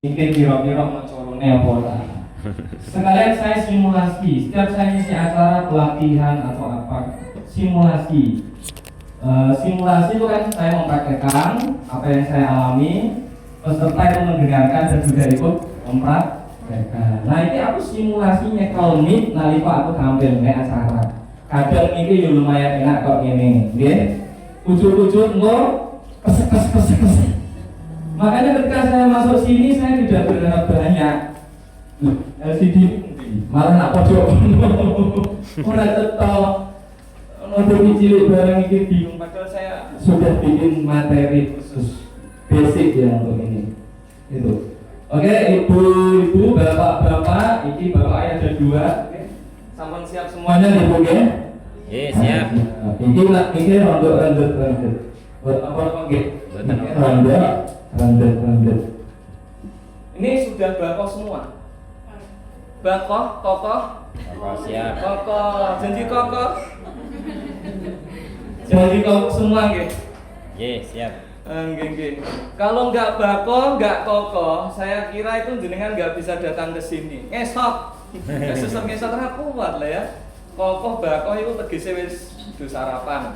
Mungkin kira-kira macorone apa lah. Sekalian saya simulasi. Setiap saya isi acara pelatihan atau apa, simulasi. Simulasi itu kan saya mempraktekkan apa yang saya alami, peserta itu mendengarkan dan juga ikut mempraktekkan. Nah ini aku simulasinya kalau nih nalika aku tampil nih acara. Kadang ini ya lumayan enak kok ini, nggih. Ujung-ujung engko kesek. Makanya ketika saya masuk sini saya tidak berharap banyak. LCD malah nak pojok. Ora cetok. Untuk cilik barang ini bingung, padahal saya sudah bikin materi khusus basic ya untuk ini. Itu. Oke, ibu-ibu, bapak-bapak, ini bapak ada dua. Oke. Sampun siap semuanya nih, Bu ya? Iya, siap. Ini ronde. Buat apa nggih? Ronde. Ini sudah bakoh semua. Bakoh, kokoh. Bapak siap. Kokoh, janji kokoh. Janji kokoh semua nggih. Iya, siap. Nggih. Kalau nggak bakoh, nggak kokoh, saya kira itu jenengan nggak bisa datang ke sini. Ngesot. Susah ngesot ra kuat lah ya. Kokoh bakoh itu tegese wis do sarapan.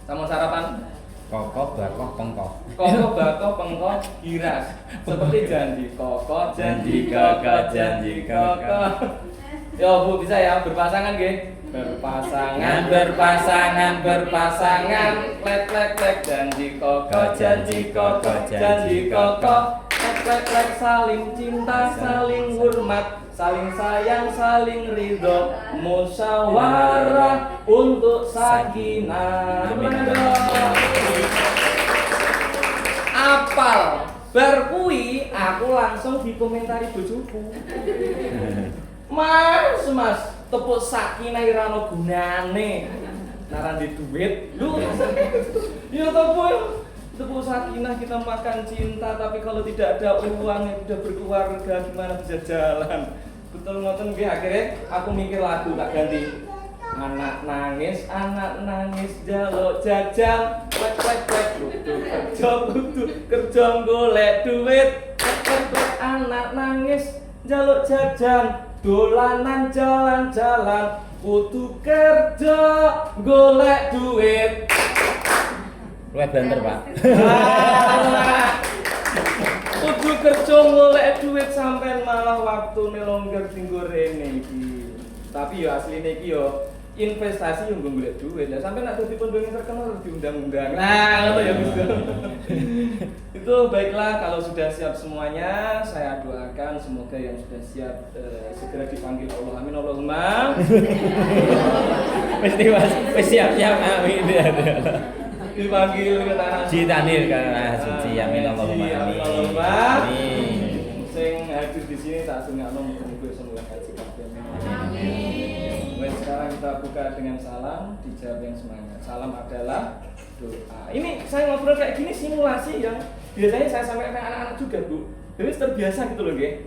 Sama sarapan Kokoh, bakoh, pengkoh. kokoh bakoh pengkoh giras. Seperti janji kokoh, janji kokoh, janji kokoh. Yo Bu bisa ya berpasangan nggih. Berpasangan, klek, janji kokoh, janji kokoh, klek, saling cinta, saling hormat, saling sayang, saling ridho, musyawarah untuk sakinah. Apal berkui aku langsung dikomentari bojoku. Mas, tepuk sakinah ira ono gunane. Naran di duit. Lu. Ya tepuk sakinah kita makan cinta, tapi kalau tidak ada uang yang sudah berkeluarga gimana bisa jalan? Betul ngoten nggih, akhirnya aku mikir lagu tak ganti. Anak nangis, jaluk jajal, klek, kudu kerja golek duit, klek, anak nangis, jaluk jajan, dolanan jalan-jalan, kudu kerja golek duit. Luwih banter, Pak. Kudu kerja golek duit sampai malah waktune longgar tinggo rene iki. Tapi yo asline iki yo investasi yang golek duit. Lah sampai nak dadi pendongeng terkenal diundang-undang. Nah, ngono ya Gus. Itu baiklah, kalau sudah siap semuanya, saya doakan semoga yang sudah siap segera dipanggil Allah. Amin Allahumma. Mesti Mas, siap, amin. Dipanggil ke tanah Ji tanir ke tanah suci, amin Allahumma. Amin. Sing hadir di sini tak sungakno muga-muga semoga haji kabeh. Baik, sekarang kita buka dengan salam, dijawab yang semangat. Salam adalah doa. Ini saya ngobrol kayak gini simulasi yang biasanya saya sampaikan ke anak-anak juga, Bu. Jadi terbiasa gitu loh, nggih.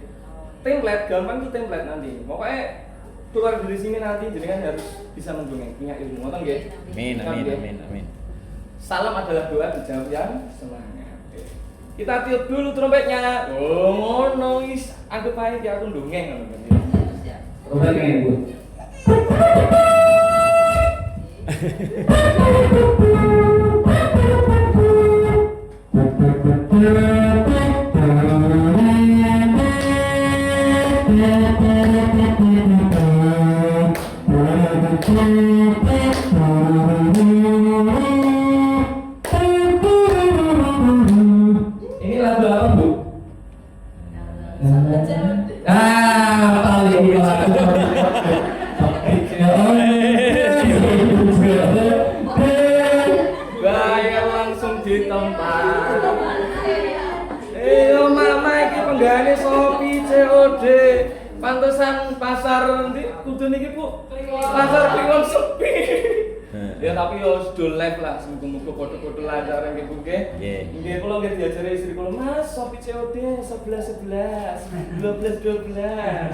Template, gampang tuh template nanti. Pokoknya keluar dari sini nanti jenengan harus bisa mendongeng, punya ilmu. Ngoten nggih? Amin. Salam adalah doa, dijawab yang semangat. Kita tiup dulu trompetnya. Oh, ngono wis anggap ae ki aku ndongeng ngono. Trompetnya, Bu. Ini lagu apa, Bu? Bayar langsung di tempat. Mama iki penggane Shopee COD. Pantesan pasar ndi kudu niki, Bu. Pasar Kliwon sepi. Ya tapi yo sudah live lah, semoga-moga foto-foto lancar nggih Bu nggih. Nggih kula nggih diajari istri kula, Mas, Shopee COD 11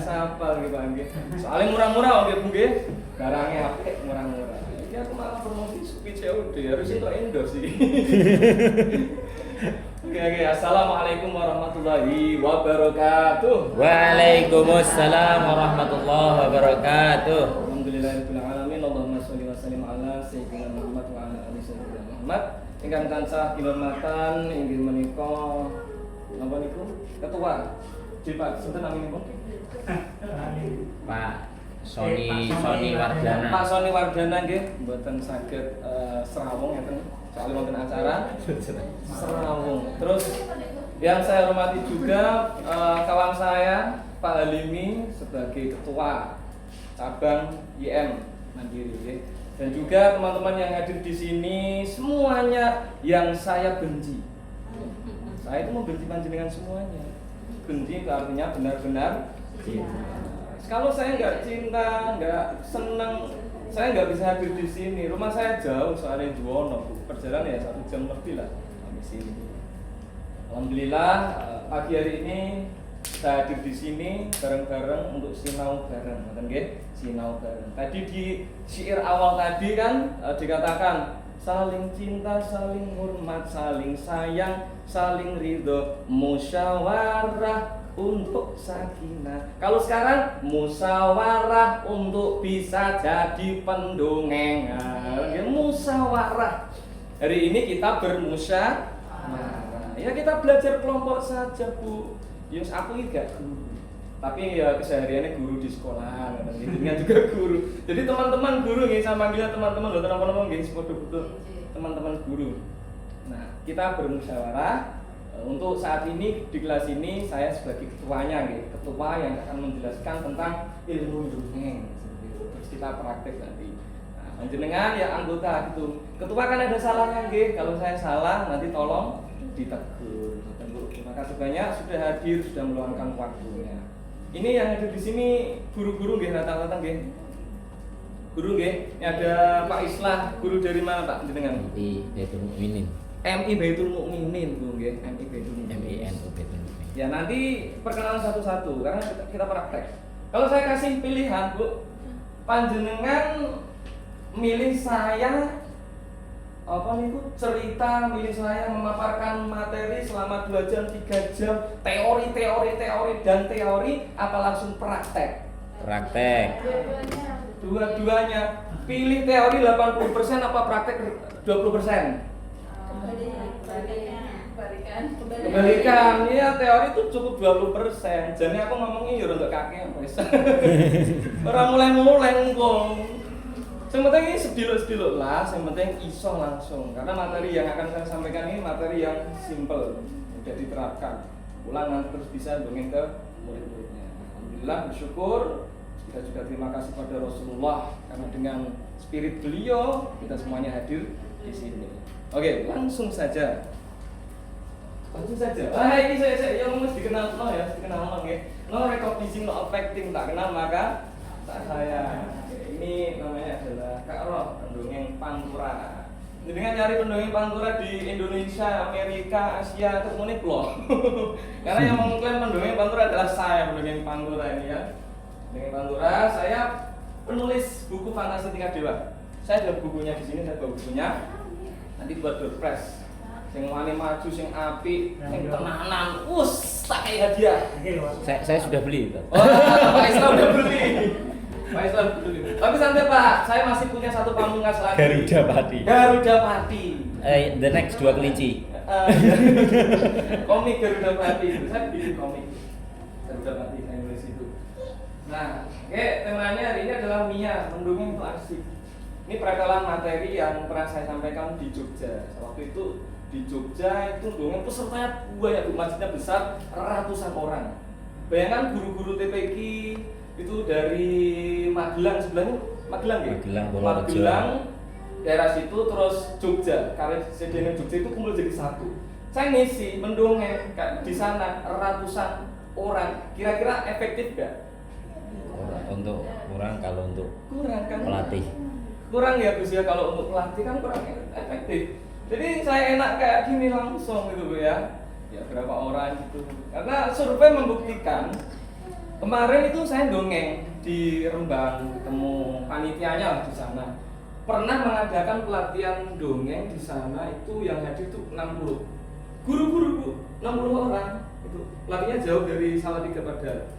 apal nggih Pak nggih. Soale murah-murah nggih Bu nggih. Barangnya apik, murah-murah. Iki aku malah promosi Shopee COD, harus itu endorse sih. Oke, Oke. Assalamualaikum warahmatullahi wabarakatuh. Waalaikumsalam warahmatullahi wabarakatuh. Alhamdulillahirabbil alamin. Allahumma sholli wa sallim ala sayyidina Muhammad wa ala ali sayyidina Muhammad. Ingkang tansah kinurmatan inggih menika napa niku? Ketua. Pak, sinten naminipun? Pak Sony Wardana. Pak Sony Wardana nggih mboten saged serawung ngeten. Soalnya wonten acara serawung. Terus yang saya hormati juga kawan saya Pak Halimi sebagai ketua cabang IM Mandiri ya. Dan juga teman-teman yang hadir di sini semuanya yang saya benci. Saya itu membenci panjenengan semuanya. Benci itu artinya benar-benar cinta. Kalau saya nggak cinta, nggak senang, saya nggak bisa hadir di sini. Rumah saya jauh soalnya di Wono, perjalanan ya 1 jam lebih lah sampai sini. Alhamdulillah pagi hari ini saya hadir di sini bareng-bareng untuk sinau bareng, kan sinau bareng. Tadi di syair awal tadi kan dikatakan saling cinta, saling hormat, saling sayang, saling ridho, musyawarah untuk sakinah. Kalau sekarang musyawarah untuk bisa jadi pendongeng. Musyawarah. Hari ini kita bermusyawarah. Ya kita belajar kelompok saja, Bu. Yus aku ini gak guru. Tapi ya kesehariannya guru di sekolah, dengan juga guru. Jadi teman-teman guru nggih sama bila teman-teman lho teman-teman nggih betul-betul teman-teman guru. Nah, kita bermusyawarah. Untuk saat ini di kelas ini saya sebagai ketuanya, ketua yang akan menjelaskan tentang ilmu dongeng. Terus kita praktek nanti. Nah, panjenengan ya anggota gitu. Ketua kan ada salahnya, kalau saya salah nanti tolong ditegur. Terima kasih banyak sudah hadir, sudah meluangkan waktunya. Ini yang hadir di sini guru-guru rata-rata Guru ini ada Pak Islah, guru dari mana Pak jenengan? Di Baitul Mukminin. MI Baitul Mukminin, Bu nggih. MI Baitul Mukminin. Baitul Mukminin. Ya, nanti perkenalan satu-satu karena kita praktek. Kalau saya kasih pilihan, Bu, panjenengan milih saya cerita, milih saya memaparkan materi selama 2 jam, 3 jam, teori dan teori apa langsung praktek? Praktek. Dua-duanya. Pilih teori 80% apa praktek 20%? Kebalikan, iya teori itu cukup 20%. Jadi aku ngomongnya ya untuk kakek wis. Ora mulai-mulai ngomong. Yang penting ini sediluk-sediluk lah, yang penting iso langsung. Karena materi yang akan saya sampaikan ini materi yang simple, mudah diterapkan. Pulang nanti terus bisa dongeng ke murid-muridnya. Alhamdulillah bersyukur. Kita juga terima kasih pada Rasulullah karena dengan spirit beliau kita semuanya hadir di sini. Oke, langsung saja. Ini saya yang mesti dikenal dikenal ya. No recognition, no affecting, tak kenal maka tak saya. Ini namanya adalah Kak Roh, pendongeng Pantura. Dengan nyari pendongeng Pantura di Indonesia, Amerika, Asia, kemudian blog. Karena yang mengklaim pendongeng Pantura adalah saya, pendongeng Pantura ini ya. Pendongeng Pantura, saya penulis buku fantasi tingkat dewa. Saya ada bukunya di sini, saya bawa bukunya. Nanti buat doorpress. Sing wani maju, sing apik, sing tenanan, tak kayak hadiah. Saya sudah beli itu. Oh, Pak Islam udah beli. Pak Islam beli. Tapi santai Pak, saya masih punya satu pamungkas lagi. Garuda Pati. The next 2 kelinci. Komik Garuda Pati itu, saya bikin komik Garuda Pati, saya nulis itu. Nah, temanya hari ini adalah Mia, mendongeng itu asik. Ini perakalan materi yang pernah saya sampaikan di Jogja. Waktu itu di Jogja itu dongeng pesertanya banyak, masjidnya besar, ratusan orang. Bayangkan guru-guru TPQ itu dari Magelang sebelahnya, Magelang ya? Magelang, daerah situ terus Jogja, karena sedianya Jogja itu kumpul jadi satu. Saya ngisi mendongeng di sana ratusan orang. Kira-kira efektif gak? Untuk kurang kalau untuk kurang kan? Pelatih. Kurang ya Gus ya, kalau untuk pelatih kan kurang efektif. Jadi saya enak kayak gini langsung gitu ya. Ya berapa orang gitu. Karena survei membuktikan kemarin itu saya dongeng di Rembang, ketemu panitianya lah di sana. Pernah mengadakan pelatihan dongeng di sana itu yang hadir itu 60. Guru-guru Bu, 60 orang itu larinya jauh dari Salatiga padahal.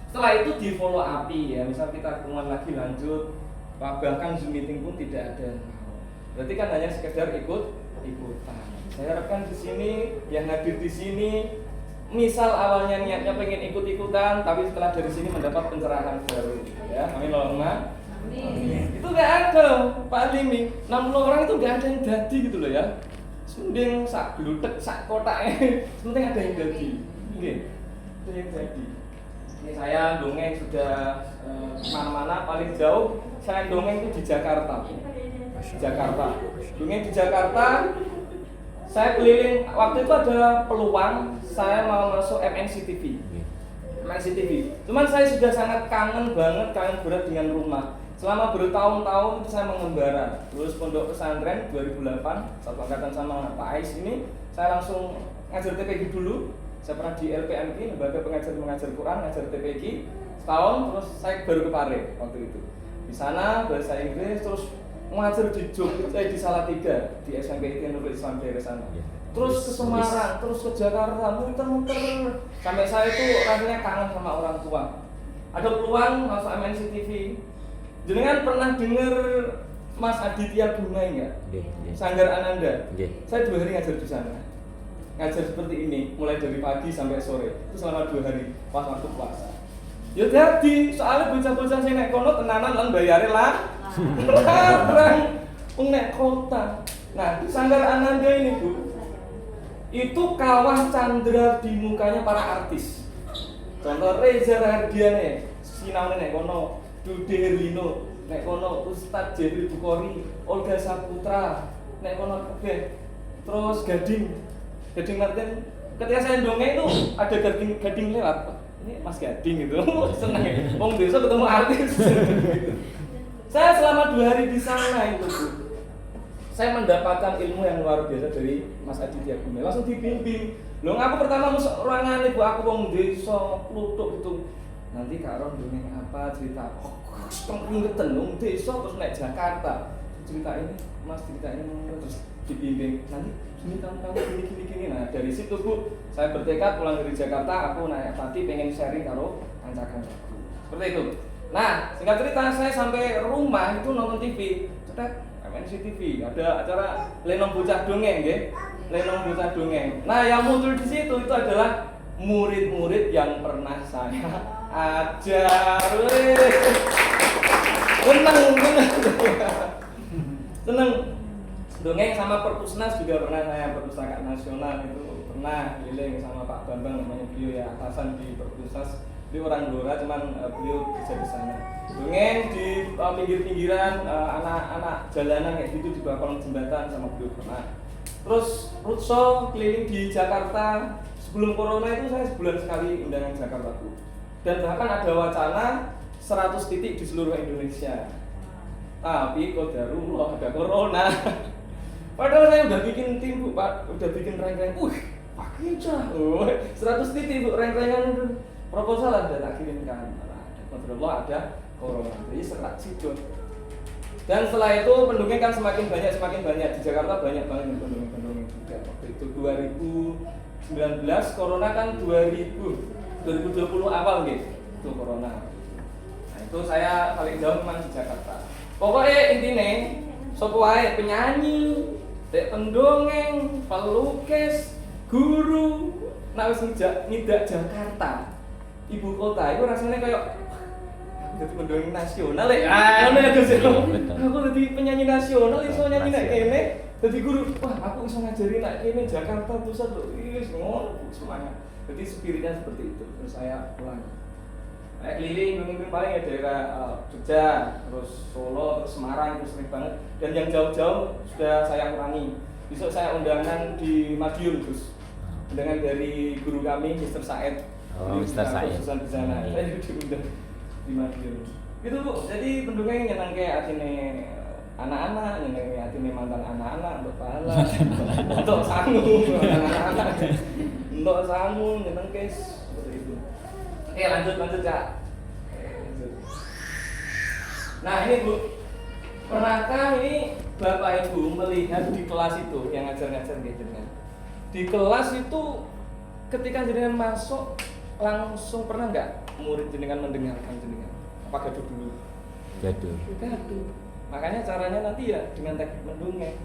Setelah itu di follow up ya, misal kita ketemuan lagi lanjut, bahkan Zoom meeting pun tidak ada. Berarti kan hanya sekedar ikutan. Saya harapkan di sini yang hadir di sini, misal awalnya niatnya pengen ikut-ikutan, tapi setelah dari sini mendapat pencerahan baru. Ya, amin Allahumma. Amin. Itu nggak ada Pak Limi, 60 orang itu nggak ada yang jadi gitu loh ya. Mending sak glutek sak kotaknya, penting ada yang jadi. Oke, ada yang jadi. Ini saya dongeng sudah kemana-mana, paling jauh saya dongeng itu di Jakarta. Dongeng di Jakarta, saya keliling. Waktu itu ada peluang saya mau masuk MNC TV. Cuman saya sudah sangat kangen berat dengan rumah. Selama bertahun-tahun itu saya mengembara, lulus pondok pesantren 2008, satu angkatan sama Pak Ais ini, saya langsung ngajar TPG dulu. Saya pernah di LPMQ, lembaga mengajar Quran, ngajar TPG setahun, terus saya baru ke Pare waktu itu. Di sana bahasa Inggris, terus mengajar di Jogja, di Salatiga, di SMP Nurul Islam daerah sana. Terus ke Semarang, terus ke Jakarta, muter-muter. Sampai saya itu rasanya kangen sama orang tua. Ada peluang masuk MNC TV. Jenengan pernah dengar Mas Aditya Bunga nggak? Sanggar Ananda. Saya 2 hari ngajar di sana. Ngajar seperti ini, mulai dari pagi sampai sore. Itu selama 2 hari pas waktu puasa. Ya jadi, soalnya bocah-bocah saya naik kono tenanan lan bayare lah. Larang nek kota. Nah, di Sanggar Ananda ini Bu, itu kawah candra di mukanya para artis. Contoh Reza Rahardian sinaune nek kono. Dude Herlino, nek kono Ustadz Jeffrey Bukhari, Olga Saputra, nek kono kabeh. Terus Gading Martin. Ketika saya dongeng itu ada Gading lewat. Ini Mas Gading gitu. Senang ya. Wong desa ketemu artis. Saya selama 2 hari di sana itu Bu. Saya mendapatkan ilmu yang luar biasa dari Mas Aditya Bunga. Langsung dibimbing. Loh, aku pertama masuk ruangan ibu aku wong desa, kluthuk gitu. Nanti Kak Ron dongeng apa cerita keringetan dong desa terus naik Jakarta cerita ini Mas cerita ini terus dibimbing nanti gini. Nah dari situ Bu saya bertekad pulang dari Jakarta aku naik Pati pengen sharing karo kanca-kancaku seperti itu. Nah singkat cerita saya sampai rumah itu nonton TV cetek MNC TV ada acara Lenong Bocah Dongeng Lenong Bocah Dongeng. Nah yang muncul di situ itu adalah murid-murid yang pernah saya ajar. Seneng dongeng sama Perpusnas juga pernah saya, Perpustakaan Nasional itu pernah keliling sama Pak Bambang namanya beliau ya, atasan di Perpusnas. Beliau orang Blora cuman beliau bisa di sana. Dongeng di pinggir-pinggiran anak-anak jalanan kayak gitu di bawah kolong jembatan sama beliau pernah. Terus roadshow keliling di Jakarta. Sebelum corona itu saya sebulan sekali undangan Jakarta Bu. Dan bahkan ada wacana 100 titik di seluruh Indonesia. Tapi qadarullah ada corona. Padahal saya udah bikin tim Bu, Pak, udah bikin reng-reng. Pakai cah. 100 titik Bu, reng-rengan proposal ada tak kirimkan. Qadarullah ada corona. Jadi serak sidon. Dan setelah itu pendongeng kan semakin banyak di Jakarta banyak banget yang pendongeng juga. Waktu itu 2019, corona kan 2020 awal gitu, itu corona. Nah itu saya paling jauh memang di Jakarta. Pokoknya intinya, sopo wae penyanyi, pendongeng, pelukis, guru, nak wis ngidak Jakarta, ibu kota, itu rasanya kayak jadi pendongeng nasional ya. Aku jadi penyanyi nasional, iso nyanyi nek kene, jadi guru. Wah, aku iso ngajari nek kene Jakarta Pusat lho. Wis ngono semuanya. Jadi spiritnya seperti itu. Terus saya pulang. Kayak keliling mungkin paling ya daerah Jogja, terus Solo, terus Semarang itu sering banget. Dan yang jauh-jauh sudah saya kurangi. Besok saya undangan di Madiun terus. Undangan dari guru kami Mr. Said. Mr. Said. Di sana. Saya diundang di Madiun. Gitu Bu. Jadi pendongeng nyenengke atine anak-anak, nyenengke atine mantan anak-anak untuk pahala. Untuk sangu anak-anak. Untuk sangu nyenengke seperti itu. Lanjut Kak. Nah ini Bu, pernahkah ini Bapak Ibu melihat di kelas itu yang ngajar-ngajar gitu kan? di kelas itu ketika jenengan masuk langsung pernah nggak murid jenengan mendengarkan jenengan? Apa gaduh dulu? Gaduh. Gaduh. Makanya caranya nanti ya dengan teknik mendongeng.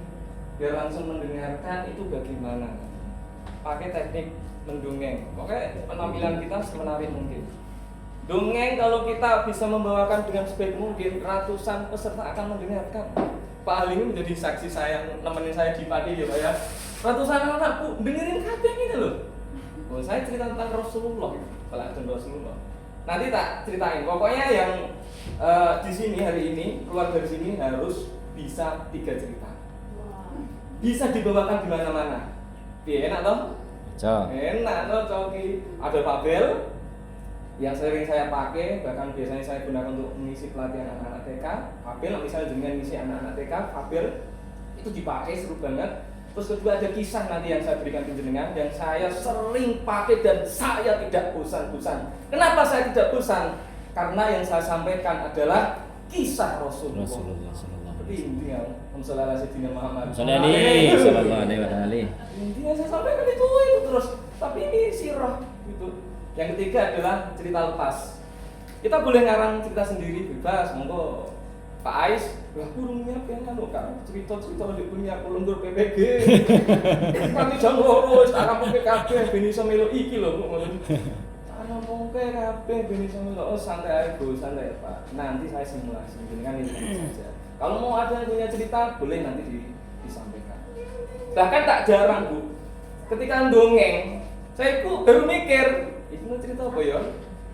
Biar langsung mendengarkan itu bagaimana. Pakai teknik mendongeng. Pokoknya penampilan kita semenarik mungkin. Dongeng kalau kita bisa membawakan dengan sebaik mungkin, ratusan peserta akan mendengarkan. Pak Ali ini menjadi saksi saya, nemenin saya di padi ya Pak ya. Ratusan anak Bu dengerin kabeh ini loh. Oh, saya cerita tentang Rasulullah, teladan Rasulullah. Nanti tak ceritain. Pokoknya yang di sini hari ini keluar dari sini harus bisa 3 cerita. Bisa dibawakan di mana-mana. Enak toh? Enak toh, Coki. Ada Fabel yang sering saya pakai, bahkan biasanya saya gunakan untuk mengisi pelatihan anak-anak TK. Fabel, misalnya dengan mengisi anak-anak TK, Fabel itu dipakai seru banget. Terus kedua ada kisah nanti yang saya berikan ke jenengan yang saya sering pakai dan saya tidak bosan-bosan. Kenapa saya tidak bosan? Karena yang saya sampaikan adalah kisah Rasulullah. Seperti intinya, Sallallahu Alaihi Muhammad. Sallallahu Alaihi Wasallam. Intinya saya sampaikan itu terus. Tapi ini sirah gitu. Yang ketiga adalah cerita lepas. Kita boleh ngarang cerita sendiri bebas, monggo. Pak Ais, lah burungnya pengen kan cerita-cerita di punya lembur PPG. Kami jam 2 sekarang PPKB ben iso melu iki lho Bu. Ana mongke kabeh ben iso melu. Oh santai aja Bu, santai Pak. Nanti saya simulasi dengan ini saja. Kalau mau ada yang punya cerita boleh nanti disampaikan. Bahkan tak jarang Bu. Ketika dongeng, saya itu baru mikir itu mau cerita apa ya?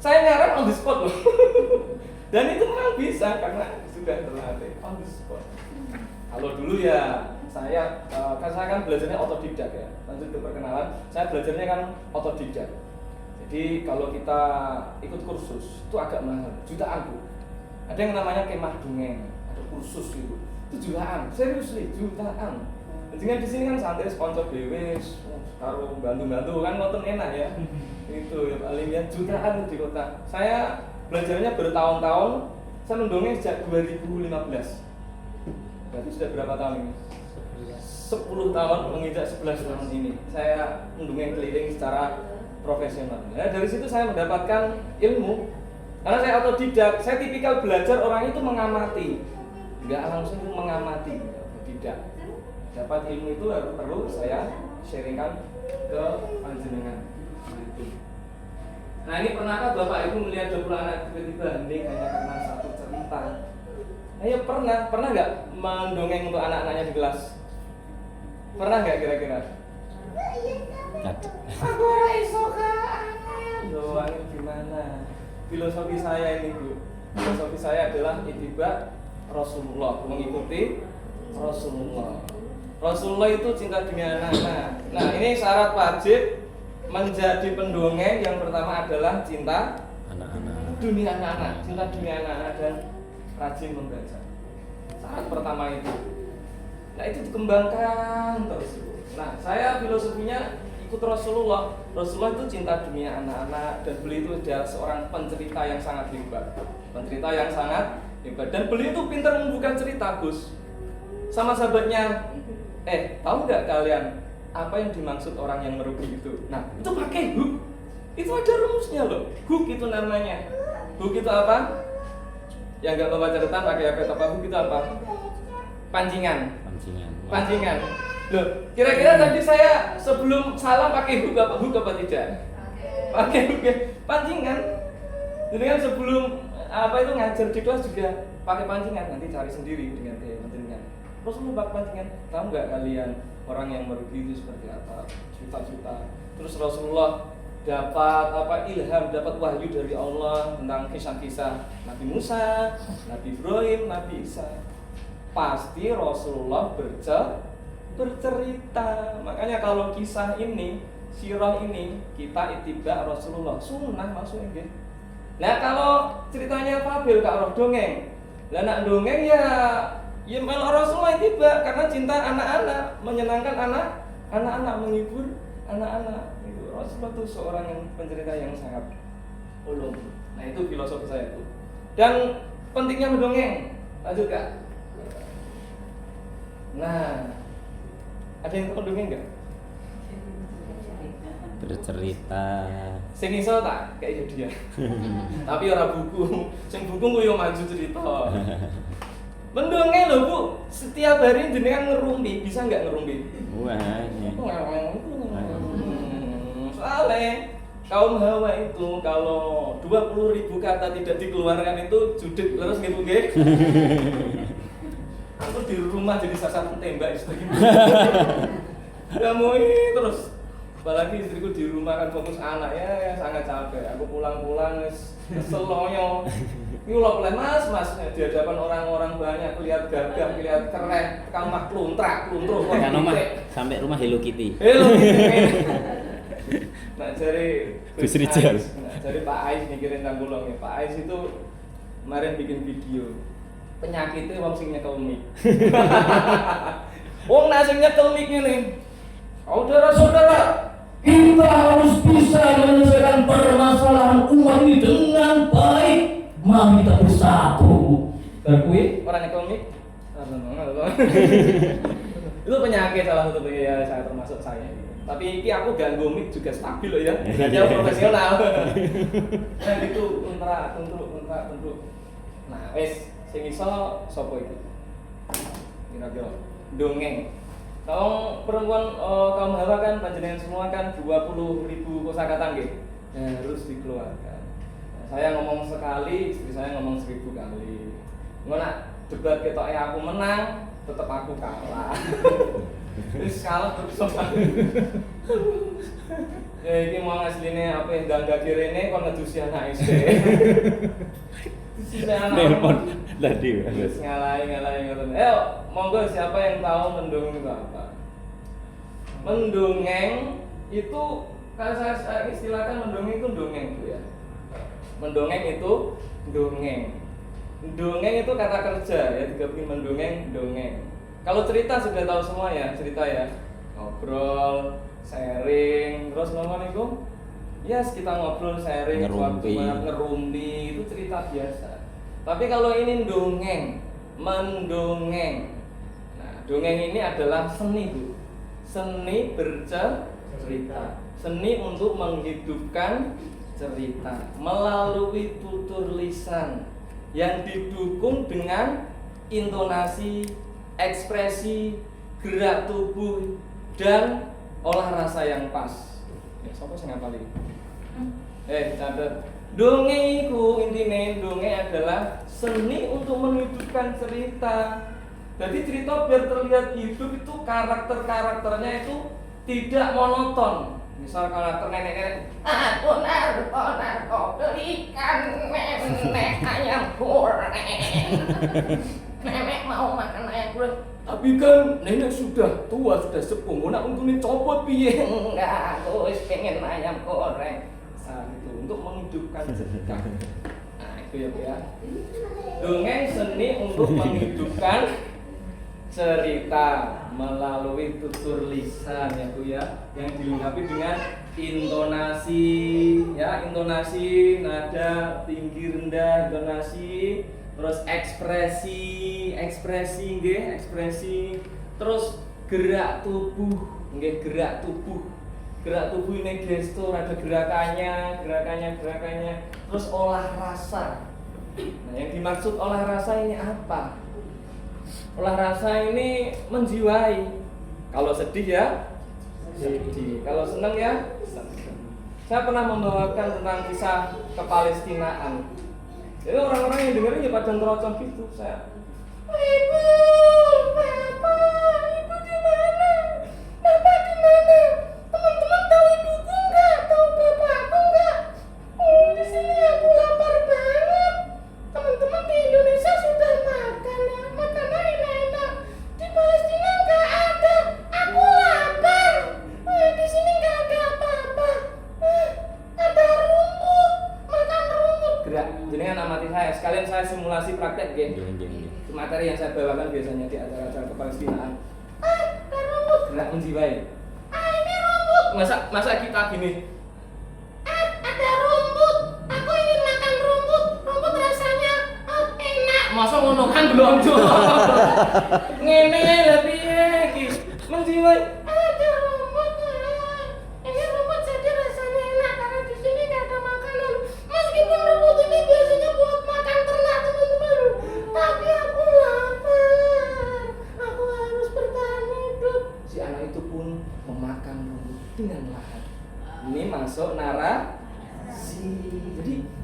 Saya ngarang on the spot loh. Dan itu memang bisa karena sudah terlatih on the spot. Kalau dulu ya saya kan belajarnya otodidak ya. Lanjut ke perkenalan, saya belajarnya kan otodidak. Jadi kalau kita ikut kursus itu agak mahal, jutaan Bu. Ada yang namanya kemah dongeng, ada kursus itu jutaan, serius nih jutaan. Dengan di sini kan santai sponsor dewe, taruh bantu-bantu kan nonton enak ya. Itu ya paling ya jutaan di kota. Saya belajarnya bertahun-tahun. Saya mendongeng sejak 2015. Berarti sudah berapa tahun ini? 10 tahun, menginjak 11 tahun ini. Saya mendongeng keliling secara profesional. Nah, dari situ saya mendapatkan ilmu. Karena saya otodidak, saya tipikal belajar orang itu mengamati. Enggak langsung mengamati, tidak. Dapat ilmu itu perlu saya sharingkan ke panjenengan. Nah ini pernahkah Bapak Ibu melihat 20 anak tiba-tiba hening hanya karena satu cerita? Nah ya pernah nggak mendongeng untuk anak-anaknya di kelas? Pernah nggak kira-kira? Aku ora iso doang gimana? Filosofi saya ini Bu, filosofi saya adalah ittiba Rasulullah, mengikuti Rasulullah. Rasulullah itu cinta dunia anak-anak. Nah ini syarat wajib menjadi pendongeng yang pertama adalah cinta Anak-anak. dunia anak-anak, cinta dunia anak-anak dan rajin membaca. Syarat pertama itu. Nah itu dikembangkan terus. Nah saya filosofinya ikut Rasulullah. Rasulullah itu cinta dunia anak-anak dan beliau itu adalah seorang pencerita yang sangat hebat. Pencerita yang sangat hebat dan beliau itu pintar membuka cerita Gus. Sama sahabatnya, tahu nggak kalian apa yang dimaksud orang yang merugi itu? Nah, itu pakai hook. Itu ada rumusnya loh. Hook itu namanya. Hook itu apa? Yang nggak bawa catatan pakai apa? Hook itu apa? Pancingan. Pancingan. Loh, kira-kira tadi saya sebelum salam pakai hook apa tidak? Pakai hook ya. Pancingan. Jadi kan sebelum itu ngajar di kelas juga pakai pancingan. Nanti cari sendiri dengan kayak pancingan. Rasulullah pancingan. Tahu nggak kalian orang yang merugi itu seperti apa? Juta-juta. Terus Rasulullah dapat ilham, dapat wahyu dari Allah tentang kisah-kisah Nabi Musa, Nabi Ibrahim, Nabi Isa. Pasti Rasulullah bercerita. Makanya kalau kisah ini, sirah ini kita ittiba Rasulullah, sunnah maksudnya gitu. Nah kalau ceritanya Fabel Kak Roh dongeng, lah nak dongeng ya melok Rasulullah ittiba karena cinta anak-anak, menyenangkan anak-anak, menghibur anak-anak. Itu Rasulullah itu seorang yang pencerita yang sangat ulung. Nah itu filosofi saya itu. Dan pentingnya mendongeng. Lanjut Kak. Nah, ada yang tahu dongeng nggak? bercerita. Sing iso tak kayak dia. Tapi ora buku. Sing buku ku yo maju cerita. Mendongeng lho Bu, setiap hari jenengan ngerumpi, bisa nggak ngerumpi? Wah, Soalnya kaum Hawa itu kalau 20.000 kata tidak dikeluarkan itu judik terus gitu nggih. Aku di rumah jadi sasaran tembak istriku. Ya mau terus. Apalagi istriku di rumah kan fokus anak ya sangat capek. Aku pulang-pulang kesel loyo. Ini ulah mas di hadapan orang-orang banyak lihat gagah, lihat keren, kamu mah kluntrak, kluntruk. kan omah sampai rumah Hello Kitty. Hello Kitty. Nah dari Gus Rijal. Dari Pak Ais mikirin tanggulong ya. Pak Ais itu kemarin bikin video penyakitnya wong sing nyekel mic. Wong nak sing nyekel mic ini. Saudara-saudara, kita harus bisa menyelesaikan permasalahan umat ini dengan baik. Mari kita bersatu. Terkui orang nyekel mic. Itu penyakit salah satu ya saya termasuk saya. Tapi ini aku ganggu mic juga stabil loh ya. Jadi profesional. Nah itu untuk. Nah wes sing iso sapa iki? Kira-kira dongeng. Kalau perempuan kaum Hawa kan panjenengan semua kan 20.000 kosakata nggih. Harus dikeluarkan. Nah, saya ngomong sekali, istri saya ngomong 1.000 kali. Ngono debat ketoke aku menang, tetap aku kalah. Wis kalah terus sama. Ya iki mau asline apa yang gangga kirene kon ngedusi anak isih. Nelpon tadi. Wis ngalai ngoten. Ayo, monggo siapa yang tahu mendongeng itu apa? Mendongeng itu kalau saya istilahkan mendongeng itu dongeng Bu ya. Mendongeng itu dongeng. Dongeng itu kata kerja ya, digabungin mendongeng, dongeng. Kalau cerita sudah tahu semua ya, cerita ya. Ngobrol, sharing, terus ngomong itu ya kita ngobrol, sharing, ngerumpi, itu cerita biasa. Tapi kalau ini dongeng, mendongeng. Nah, dongeng ini adalah seni Bu. Seni bercerita. Seni untuk menghidupkan cerita melalui tutur lisan yang didukung dengan intonasi, ekspresi, gerak tubuh dan olah rasa yang pas. Ya, siapa sing ngapal iki? Catet. Dongeng iku intine dongeng adalah seni untuk menghidupkan cerita. Jadi cerita biar terlihat hidup itu karakter-karakternya itu tidak monoton. Misal karakter nenek-nenek, aku narko belikan nenek ayam goreng. Nenek mau makan ayam goreng. Tapi kan nenek sudah tua, sudah sepuh. Mau nak untungnya copot piye? Enggak, aku pengen ayam goreng. Nah, itu untuk menghidupkan cerita. Nah, itu ya Bu ya. Dongeng seni untuk menghidupkan cerita melalui tutur lisan ya Bu ya, yang dilengkapi dengan intonasi ya, intonasi nada tinggi rendah, intonasi, terus ekspresi nggih, ekspresi, terus gerak tubuh nggih, gerak tubuh ini gestur, ada gerakannya, terus olah rasa. Nah, yang dimaksud olah rasa ini apa? Olah rasa ini menjiwai. Kalau sedih ya sedih, kalau senang ya senang. Saya pernah membawakan tentang kisah kepalestinaan. Jadi orang-orang yang dengerin ya pada ngerocok gitu. Saya, ibu, bapak, ibu di mana? Bapak di mana? Teman-teman tahu ibuku enggak? Tahu bapakku enggak? Oh, di sini aku lapar banget. Teman-teman di Indonesia sudah makan ya, makanan enak-enak. Di Palestina enggak ada. Aku lapar. Di sini enggak ada apa-apa. Ada rumput, makan rumput. Gerak. Jenengan amati saya. Sekalian saya simulasi praktek ya. Materi yang saya bawakan biasanya di acara-acara kepalestinaan. Ada rumput. Gerak menjiwai. Ini rumput. Masa kita gini? Ada rumput. Aku ingin makan rumput. Rumput rasanya enak. Masa ngono kan blonjo. Ngene lha piye iki? Menjiwai. Ada rumput. Ini rumput jadi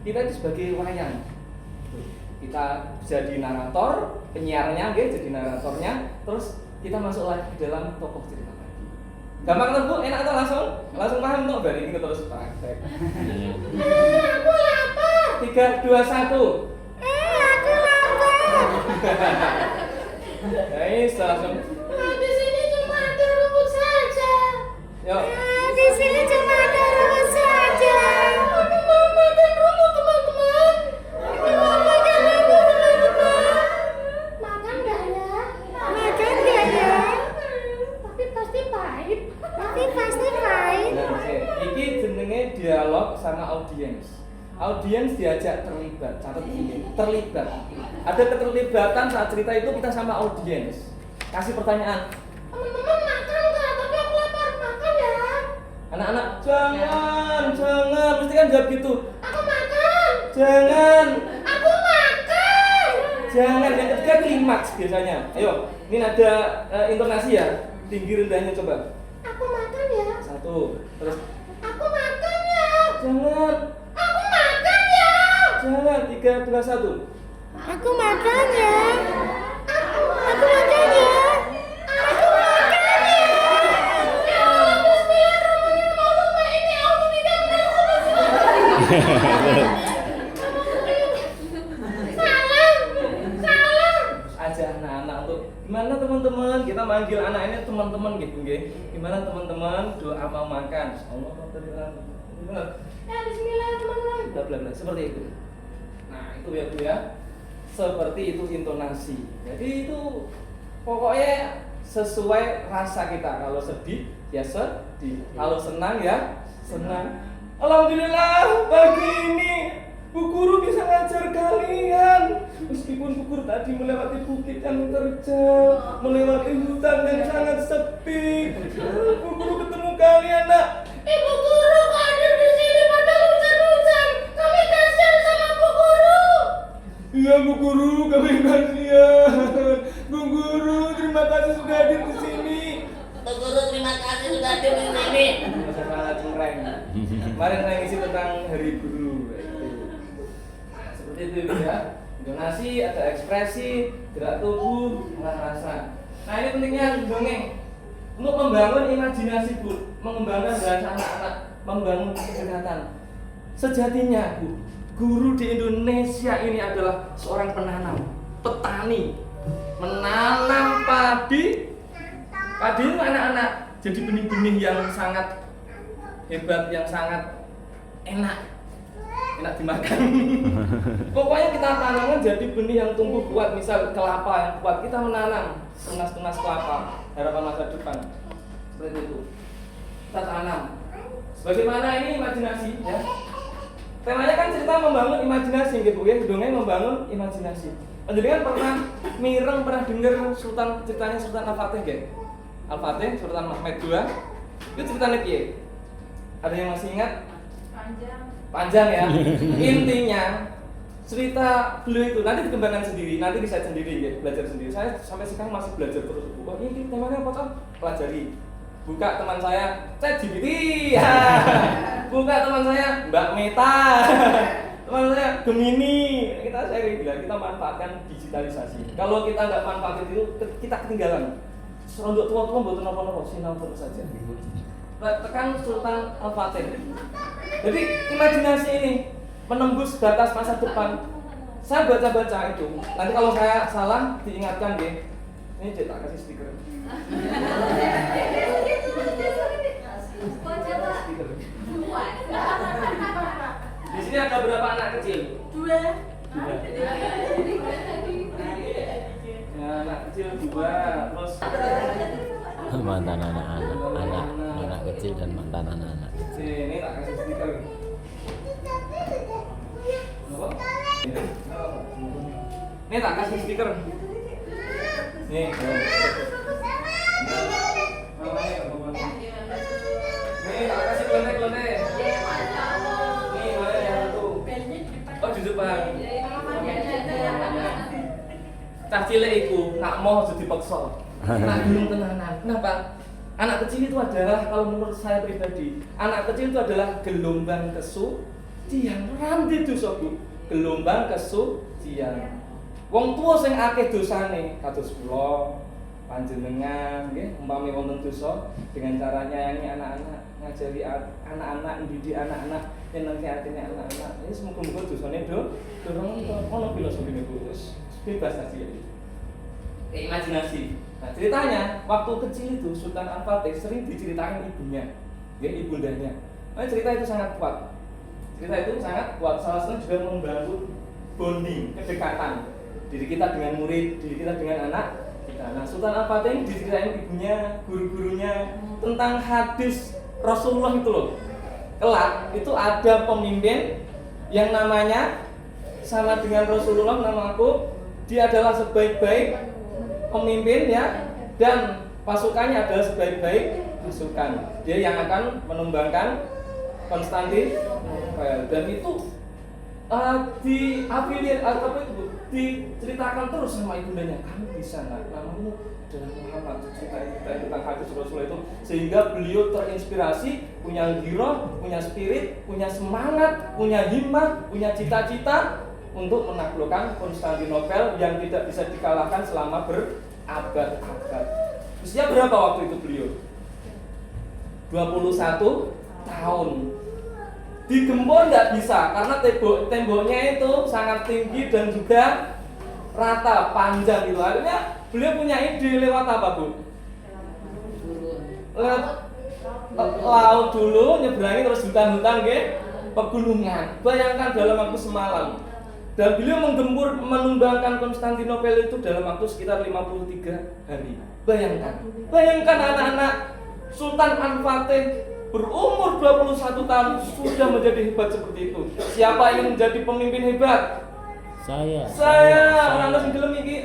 Kita itu sebagai wayang. Kita jadi narator, penyiarnya jadi naratornya, terus kita masuk lagi ke dalam tokoh cerita tadi. Gampang kan Bu? Enak atau langsung paham tuh? Dari ini terus praktek. Aku lapar. 3, 2, 1. Aku lapar. Ya ini langsung. Di sini cuma ada rumput saja. Yuk. Di sini cuma ada rumput saja. Aku mau makan rumput teman-teman. Aku mau makan rumput teman-teman. Makan nggak ya? Makan nggak ya? Tapi pasti pahit. Tapi pasti pahit. Nah, oke. Iki jenenge dialog sama audiens. Audiens diajak terlibat, catat ini, terlibat. Ada keterlibatan saat cerita itu kita sama audiens. Kasih pertanyaan. Teman-teman makan nggak? Tapi aku lapar. Makan ya. Anak-anak, jangan, mesti kan jawab gitu. Aku makan. Jangan, Aku makan. jangan. Yang ketiga klimaks biasanya. Ayo, ini ada intonasi ya. Tinggi rendahnya coba. Aku makan ya. 1, terus Aku makan ya. jangan, Aku makan ya. jangan. 3, 2, 1. Aku makan ya. Aku makan ya. Aku makan ya. Ya Allah, Bismillahirrahmanirrahim. Ini aku tidak Salam. Aja anak-anak untuk gimana teman-teman, kita manggil anak ini teman-teman gitu nggih. Gimana teman-teman doa mau makan. Allah benar. Ya Bismillahirrahmanirrahim. Bla bla bla seperti itu. Nah, itu ya Bu ya. Seperti itu intonasi. Jadi itu pokoknya sesuai rasa kita. Kalau sedih ya sedih. Kalau senang ya senang. Alhamdulillah pagi ini Bu Guru bisa ngajar kalian. Meskipun Bu Guru tadi melewati bukit yang terjal, melewati hutan yang sangat sepi. Bu Guru ketemu kalian, Nak. Ibu guru kok ada di sini padahal hujan-hujan. Kami kasihan sama Bu Guru. Iya Bu Guru, kami kasihan. Bu Guru, terima kasih sudah hadir di sini. Bu Guru terima kasih sudah hadir di sini. Masa sangat cemreng. Kemarin saya ngisi tentang Hari Guru. Nah, seperti itu ya. Intonasi, ada ekspresi, gerak tubuh, rasa. Nah ini pentingnya dongeng untuk membangun imajinasi Bu, mengembangkan bahasa anak-anak, membangun kedekatan. Sejatinya Bu, guru di Indonesia ini adalah seorang penanam, petani, menanam padi. Padi itu anak-anak jadi benih-benih yang sangat hebat, yang sangat enak dimakan. Pokoknya kita tanamkan jadi benih yang tumbuh kuat. Misal kelapa yang kuat, kita menanam tunas-tunas kelapa, harapan masa depan. Seperti itu. Kita tanam. Bagaimana ini imajinasi ya? Temanya kan cerita membangun imajinasi gitu ya, dongeng membangun imajinasi. Panjenengan pernah mireng, pernah dengar ceritanya Sultan Al-Fatih nggih? Al-Fatih, Sultan Mahmud II. Itu ceritanya piye? Ada yang masih ingat? Panjang ya. Intinya cerita beliau itu nanti dikembangkan sendiri, nanti bisa sendiri ya, belajar sendiri. Saya sampai sekarang masih belajar terus. Oh, ini temanya apa Tom? Pelajari. Buka teman saya, ChatGPT. Buka teman saya, Mbak Meta. Teman saya Gemini. Kita sharing bilang kita manfaatkan digitalisasi. Kalau kita nggak manfaatin itu, kita ketinggalan. Serondok tua-tua buat nopo-nopo, sinau terus saja. Tekan Sultan Al-Fatih. Jadi imajinasi ini menembus batas masa depan. Saya baca-baca itu. Nanti kalau saya salah diingatkan deh. Ini tak kasih stiker. Stiker. Di sini ada berapa anak kecil? 2. Ya, anak kecil 2. Terus Mantan anak kecil dan mantan anak-anak. sini tak kasih stiker. Apa? Ini tak kasih stiker. Nih. Nih tak kasih klontek. Nih mana yang satu? Oh di depan. Cah cilik iku nak mau aja dipaksa. Nak durung tenanan. Kenapa? Anak kecil itu adalah, kalau menurut saya pribadi, anak kecil itu adalah gelombang kesu kesucian. Ranti dosa Bu, gelombang kesucian. Wong tuwa sing akeh dosane kados kula panjenengan nggih umpami wonten dosa dengan cara nyayangi anak-anak, ngajari anak-anak, mendidik anak-anak, nyenengi atine anak-anak. Ini semoga-moga dosane dorong ono filosofine Bu. Wis bebas aja. Imajinasi. Nah, ceritanya waktu kecil itu Sultan Al-Fatih sering diceritakan ibunya, ya ibundanya. Nah, cerita itu sangat kuat. Cerita itu sangat kuat. Salah satunya juga membangun bonding, kedekatan diri kita dengan murid, diri kita dengan anak kita. Nah, Sultan Al-Fatih diceritain ibunya, guru-gurunya tentang hadis Rasulullah itu loh. Kelak itu ada pemimpin yang namanya sama dengan Rasulullah, nama aku. Dia adalah sebaik-baik pemimpin ya, dan pasukannya adalah sebaik-baik pasukan. Dia yang akan menumbangkan Konstantinopel, dan itu diceritakan terus sama ibundanya. Kamu bisa nak, namamu adalah Muhammad. Cerita tentang hadis Rasulullah itu, sehingga beliau terinspirasi, punya giroh, punya spirit, punya semangat, punya himmah, punya cita-cita untuk menaklukkan Konstantinopel yang tidak bisa dikalahkan selama berabad-abad. Usia berapa waktu itu beliau? 21 tahun. Digempur nggak bisa karena temboknya itu sangat tinggi dan juga rata, panjang gitu. Akhirnya beliau punya ide lewat apa Bu? Lewat laut dulu, nyeberangi terus hutan-hutan ke pegunungan. Bayangkan dalam waktu semalam. Dan beliau menggempur menumbangkan Konstantinopel itu dalam waktu sekitar 53 hari. Bayangkan anak-anak Sultan Al-Fatih berumur 21 tahun sudah menjadi hebat seperti itu. Siapa ingin menjadi pemimpin hebat? Saya. Anak-anak sing gelem iki.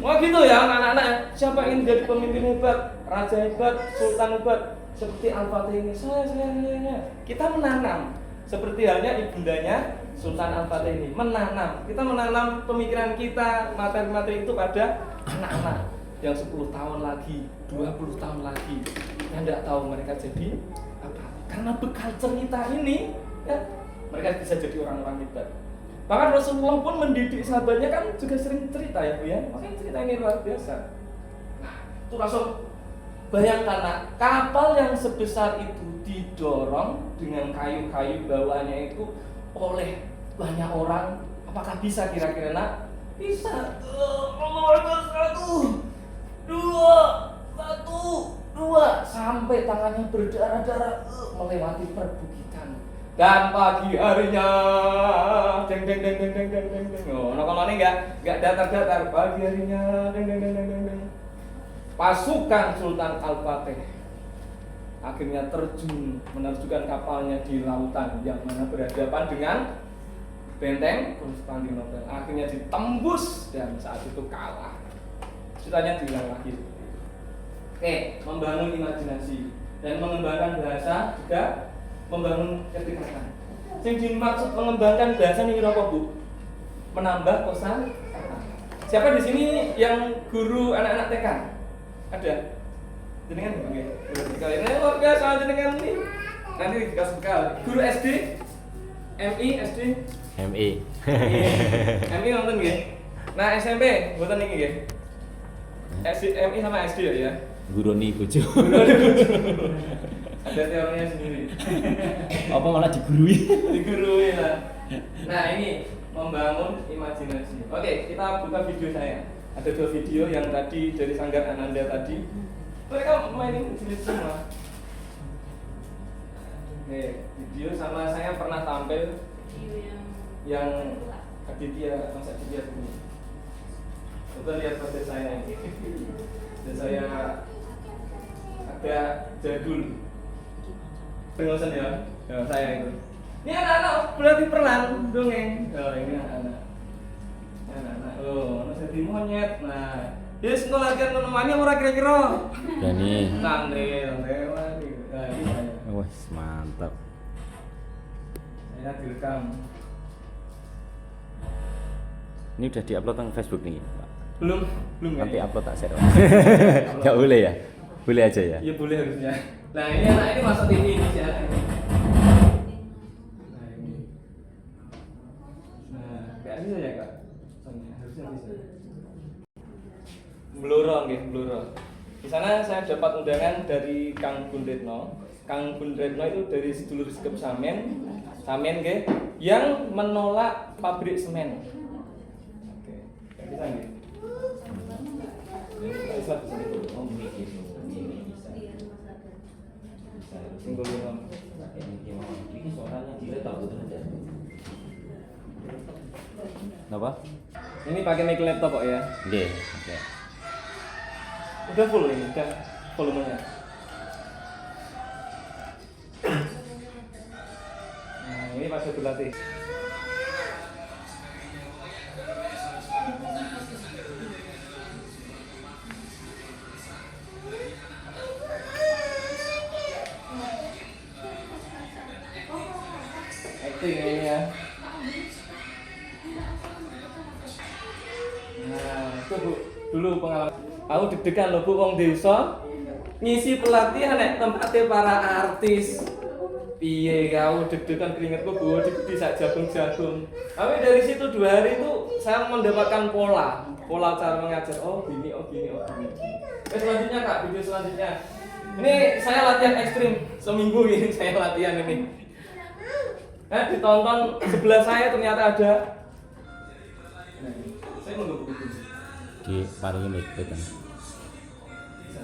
Wah gitu ya anak-anak. Siapa ingin menjadi pemimpin hebat, raja hebat, sultan hebat seperti Al-Fatih ini? Saya. Kita menanam seperti halnya ibundanya Sultan Al-Fatih ini, menanam. Kita menanam pemikiran kita, materi-materi itu pada anak-anak yang 10 tahun lagi, 20 tahun lagi, yang tidak tahu mereka jadi apa. Karena bekal cerita ini, ya, mereka bisa jadi orang-orang hebat. Bahkan Rasulullah pun mendidik sahabatnya kan juga sering cerita ya Bu ya. Makanya cerita ini luar biasa. Nah, itu Rasul, bayangkan nak, kapal yang sebesar itu didorong dengan kayu-kayu bawaannya itu oleh banyak orang. Apakah bisa kira-kira nak? Bisa. Dua sampai tangannya berdarah-darah melewati perbukitan. Dan pagi harinya deng. Oh, kalau ini enggak datar-datar. Pagi harinya deng. Pasukan Sultan Al-Fatih akhirnya terjun menerjunkan kapalnya di lautan yang mana berhadapan dengan benteng Konstantinopel. Akhirnya ditembus dan saat itu kalah. Ceritanya diulang lagi. Oke, membangun imajinasi dan mengembangkan bahasa juga membangun kedekatan. Yang dimaksud mengembangkan bahasa ini apa Bu? Menambah kosan. Siapa di sini yang guru anak-anak TK? Ada? Jenengan nggih. Ini luar biasa jenengan ini. Nanti dikasih bekal. Guru SD, MI, SD, MI. MI nonton nggih. Nah, SMP mboten niki nggih. SD, MI sama SD ya. Guruni bojo. Ada teorinya sendiri. Apa malah digurui? Digurui lah. Nah, ini membangun imajinasi. Oke, kita buka video saya. Ada 2 video yang tadi dari Sanggar Ananda tadi. Mereka mainin cilik semua. Oke, video sama saya pernah tampil yang Aditya, Mas Aditya dulu. Kita lihat wajah saya ini. Dan saya agak jadul. Pengosan ya, saya itu. Ini anak-anak berarti perlan dongeng. Oh, ini anak-anak. Oh, jadi monyet. Nah, yes, kalau lagi menemani orang kira-kira. Dani. Santai lagi. Nah, ini saya. Wah, mantap. Saya direkam. Ini udah diupload ke Facebook nih, Pak. Belum Nanti ya? upload tak share. Enggak boleh ya? Boleh aja ya? Iya boleh harusnya. Nah, ini anak ini masuk TV ini sih. Bluro nggih, Bluro. Di sana saya dapat undangan dari Kang Bun Retno. Kang Bun Retno itu dari sedulur sekep Samen, nggih, yang menolak pabrik semen. Oke, ya bisa nggih. Bisa. Oh, mikir. Singgul lima. Ini suaranya gila tak betul aja. Kenapa? Ini pakai mic laptop kok ya. Nggih, oke. Udah full ini, udah volumenya. Nah, ini pada berlatih. Acting ini ya. Nah, itu Bu, dulu pengalaman. Aku deg-degan loh Bu, wong desa ngisi pelatihan nek tempatnya para artis. Piye kau deg-degan keringetku Bu, di sak jagung-jagung. Tapi dari situ 2 hari itu saya mendapatkan pola cara mengajar. Oh gini. Selanjutnya Kak, video selanjutnya. Ini saya latihan ekstrim seminggu ini saya latihan ini. Ditonton sebelah saya ternyata ada. Saya menunggu begitu. Di paling mic betul. Bisa.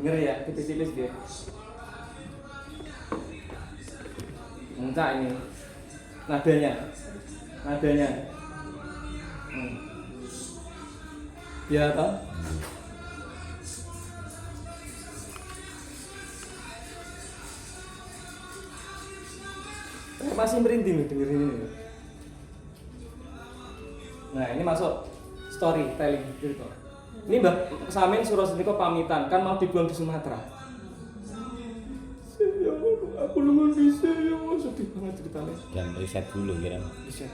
Denger ya, tipis-tipis dia. Muncak ini. Nadanya. Ya toh? Saya masih merinding nih dengerin ini. Nah, ini masuk storytelling gitu. Ini Mbak Samin suruh sediko pamitan, kan mau dibuang di Sumatera. Ya aku belum bisa ya, sedih banget ceritanya. Dan riset dulu kira. Riset.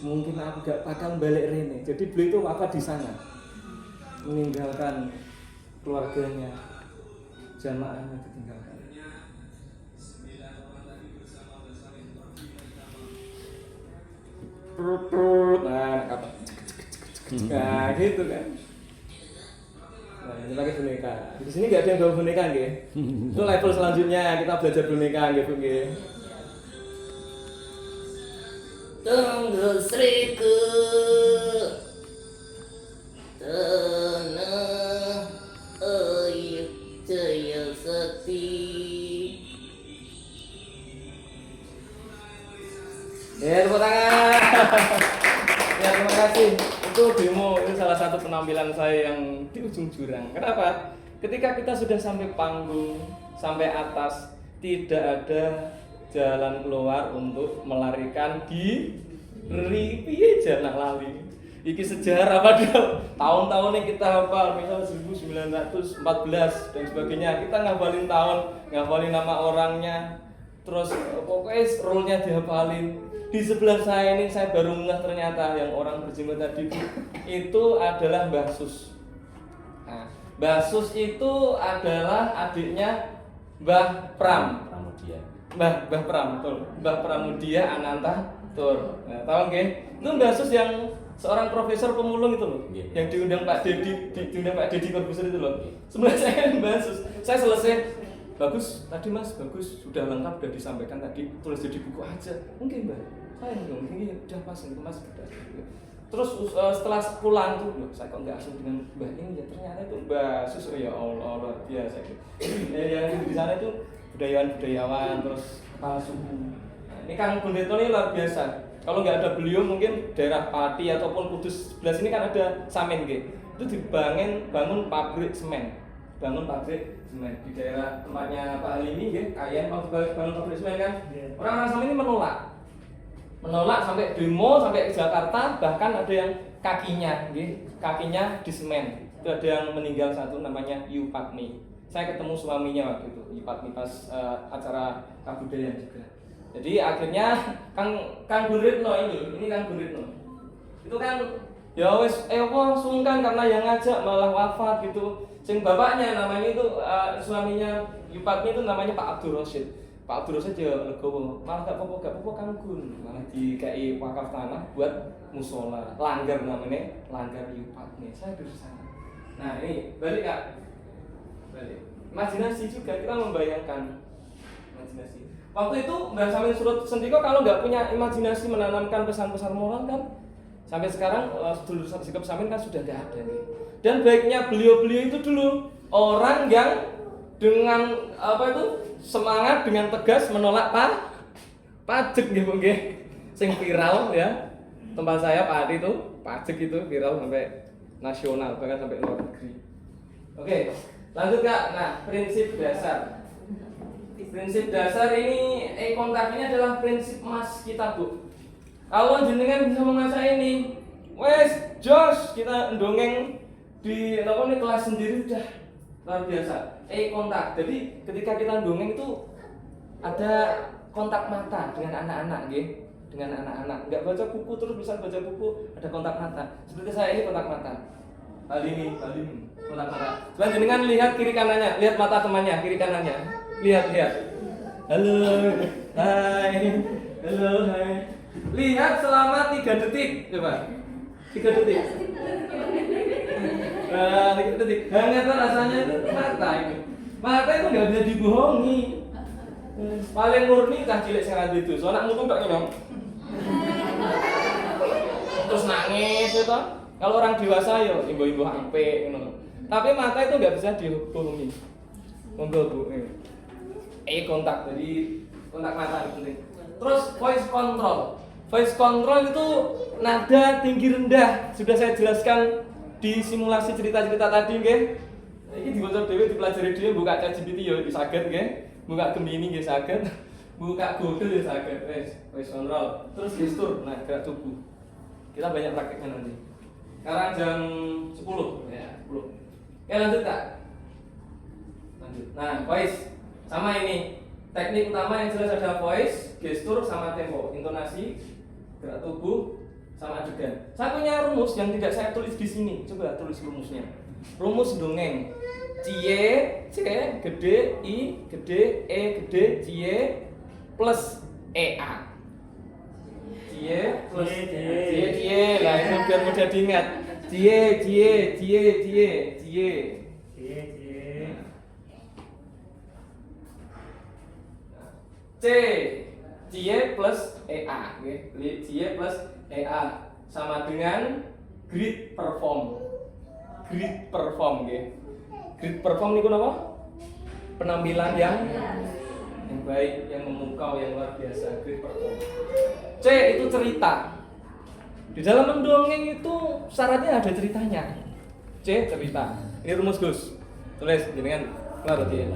Mungkin aku gak bakal balik Rene. Jadi beliau itu apa di sana, meninggalkan keluarganya, jamaahnya ditinggalkan. Nah, apa? Nah, gitu kan. Nah, ini pakai boneka. Di sini nggak ada yang bawa boneka, nggih. Itu level selanjutnya kita belajar boneka, gitu, nggih. Tunggu Sriku Tanah air jaya sakti. Ya, tepuk tangan. Ya, terima kasih. Itu demo, itu salah satu penampilan saya yang di ujung jurang. Kenapa? Ketika kita sudah sampai panggung, sampai atas, tidak ada jalan keluar untuk melarikan diri. Piye jalan lali. Iki sejarah padahal tahun-tahun yang kita hafal, misal 1914 dan sebagainya. Kita ngapalin tahun, ngapalin nama orangnya, terus pokoknya role-nya dihafalin. Di sebelah saya ini saya baru ngeh ternyata yang orang berjenggot tadi itu adalah Mbah Sus. Nah, Mbah Sus itu adalah adiknya Mbah Pram. Mbah Pram, betul. Mbah Pramudia Ananta Tur. Nah, tahu nggih? Itu Mbahsus yang seorang profesor pemulung itu loh, Nggih. yang diundang Pak Dedi Corbuzier itu loh. Sebenarnya saya kan Mbahsus. Saya selesai, bagus tadi Mas, bagus, sudah lengkap, sudah disampaikan tadi, tulis jadi buku aja. Mungkin Mbah, saya dong, ini udah pas ini Mas sudah. Terus setelah pulang tuh, loh, saya kok nggak asing dengan Mbah ini ya, ternyata itu Mbahsus. Oh ya Allah, luar biasa. Yang di sana itu budayawan, terus kepala suku. Nah, ini Kang Gundeto ini luar biasa. Kalau nggak ada beliau mungkin daerah Pati ataupun Kudus sebelah sini kan ada Samin gitu. Itu bangun pabrik semen, di daerah tempatnya Pak Halimi gitu. Kayen mau bangun pabrik semen kan. Orang-orang Samin ini menolak sampai demo sampai ke Jakarta, bahkan ada yang kakinya di semen. Itu ada yang meninggal satu namanya Yu Patmi. Saya ketemu suaminya waktu itu, Yu Patmi pas acara kebudayaan juga. Jadi akhirnya Kang Guritno ini Kang Guritno. Itu kan ya wes apa sungkan karena yang ngajak malah wafat gitu. Sing bapaknya namanya itu suaminya Yu Patmi itu namanya Pak Abdul Rosyid. Pak Abdul Rosyid ya legowo, malah gak apa-apa Kang Gun, malah dikai wakaf tanah buat musola. Langgar namanya, Langgar Yu Patmi. Saya di sana. Nah, ini balik Kak. Imajinasi juga, kita membayangkan imajinasi. Waktu itu Mbah Samin Sentiko kalau nggak punya imajinasi menanamkan pesan-pesan moral kan, sampai sekarang dulur sikap Samin kan sudah nggak ada nih. Dan baiknya beliau itu dulu orang yang dengan semangat dengan tegas menolak pajak gitu nggih. Sing viral ya. Tempat saya Pak Adi itu pajak itu viral sampai nasional bahkan sampai luar negeri. Oke. Lanjut Kak, nah prinsip dasar. Prinsip dasar ini kontak ini adalah prinsip emas kita Bu. Kalau jenengan bisa menguasai ini, wes jos kita dongeng di kelas sendiri udah luar biasa. Kontak. Jadi ketika kita dongeng itu ada kontak mata dengan anak-anak, gitu. Dengan anak-anak. Nggak baca buku terus bisa baca buku, ada kontak mata. Seperti saya ini kontak mata. Halimi, kontak mata. Coba jenengan lihat kiri kanannya, lihat mata temannya kiri kanannya. Lihat. Halo, hai. Lihat selama 3 detik, coba. 3 detik. 3 detik. Hangat rasanya itu mata itu. Mata itu nggak bisa dibohongi. Paling murni cah cilik sing rada itu. Soalnya mutung tak nyong. Terus nangis itu. Kalau orang dewasa ya ibu-ibu ampe ngono. Tapi mata itu nggak bisa dibohongi. Monggo Bu. Kontak, jadi kontak mata itu penting. Terus voice control. Voice control itu nada tinggi rendah. Sudah saya jelaskan di simulasi cerita-cerita tadi nggih. Iki dibocor dhewe dipelajari dhewe buka ChatGPT ya saged nggih. Buka Gemini nggih saged. Buka Google ya saged. Voice control. Terus gestur, nah gerak tubuh. Kita banyak prakteknya nanti. Sekarang jam 10 ya, 10. Oke, lanjut Kak. Lanjut. Nah, voice sama ini. Teknik utama yang jelas ada voice, gestur sama tempo, intonasi, gerak tubuh sama adegan. Saya punya rumus yang tidak saya tulis di sini. Coba tulis rumusnya. Rumus dongeng. Cie, C gede, I gede, E gede, cie plus EA. Cie plus cie. Lah itu biar mudah diingat. Cie. C, cie plus EA, cie plus EA sama dengan grid perform, Grid perform niku napa? Penampilan yang baik, yang memukau, yang luar biasa. Grid perform. C itu cerita. Di dalam mendongeng itu syaratnya ada ceritanya. C cerita. Ini rumus Gus. Tulis jenengan kelar ya.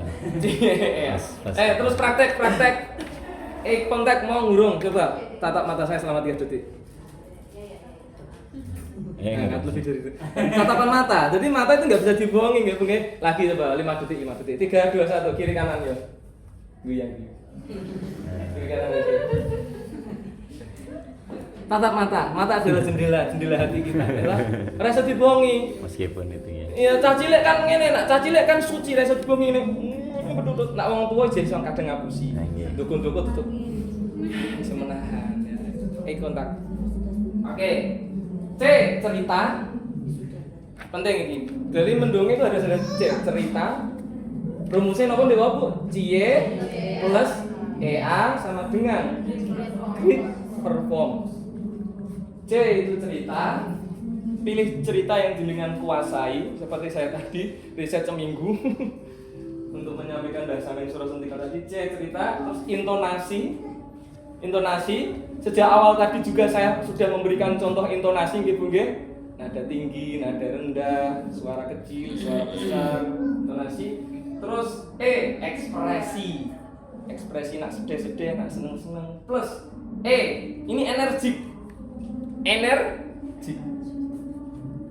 Terus praktek. Kontak mau ngurung, coba tatap mata saya selama 3 detik. Enggak lebih dari itu. Tatapan mata. Jadi mata itu nggak bisa dibohongi, nggak boleh. Lagi coba 5 detik. 3, 2, 1, kiri kanan ya. Guyang. Kiri kanan lagi. Tatap mata adalah jendela hati kita. Rasa dibohongi. Meskipun itu ya. Iya, cah cilik kan ngene, nak cah cilik kan suci rasa dibohongi ngene. duduk. Nak wong tua jadi iso kadang ngapusi. Nah, nggih. Dukun-dukun tutup. Bisa menahan. Ya. Kontak. Oke. C cerita. Penting ini. Dari mendongeng itu ada C cerita. Rumusnya apa nih Bu? Cie plus EA sama dengan great perform. C itu cerita. Pilih cerita yang jenengan kuasai, seperti saya tadi riset seminggu untuk menyampaikan dasar yang surah sentika tadi. C cerita, terus intonasi. Sejak awal tadi juga saya sudah memberikan contoh intonasi, gitu nggih. Nada tinggi, nada rendah, suara kecil, suara besar, intonasi. Terus E ekspresi, nak sedih-sedih, nak seneng-seneng. Plus E ini energi.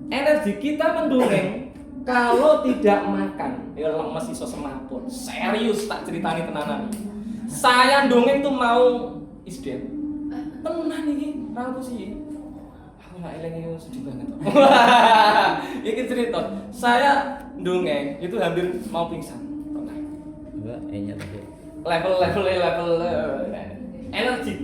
Energi kita mendongeng kalau tidak makan ya lemes iso semaput. Serius tak ceritani tenanan. Saya dongeng tuh mau isden. Tenan iki rangku sih. Aku nak eling sedih banget. Iki cerita. Saya dongeng itu hampir mau pingsan. Pernah. Enggak, E-nya tadi. Level energi.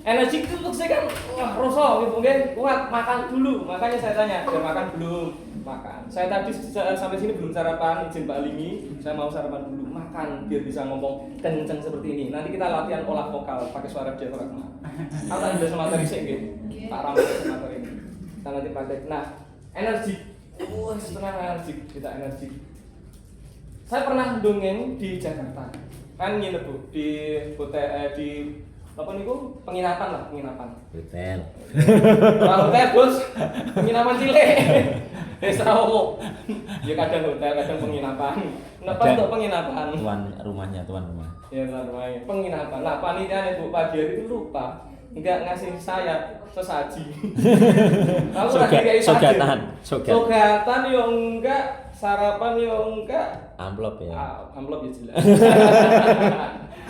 Energi itu untuk saya kan rasa gitu mungkin kuat makan dulu, makanya saya tanya udah makan belum? Makan. Saya tadi sampai sini belum sarapan, izin Pak Limi, saya mau sarapan dulu, makan biar bisa ngomong kenceng seperti ini. Nanti kita latihan olah vokal pakai suara diafragma. Kalau ada sama materi sih gitu, Pak Ramli sama materi ini. Kita nanti pakai. Nah, energi, setengah energi, kita energi. Saya pernah dongeng di Jakarta, kan nginep Bu di hotel di apa nih Bu? Penginapan. Hotel. Hotel Bos, penginapan cilik. Tahu. Ya kadang hotel, kadang penginapan. Kenapa untuk penginapan? Tuan rumah. Ya tuan rumahnya. Penginapan. Nah panitia Bu pagi hari itu lupa, enggak ngasih saya sesaji. Aku lagi kayak sogatan yo enggak, sarapan yo enggak. Amplop ya. Amplop ya jelas.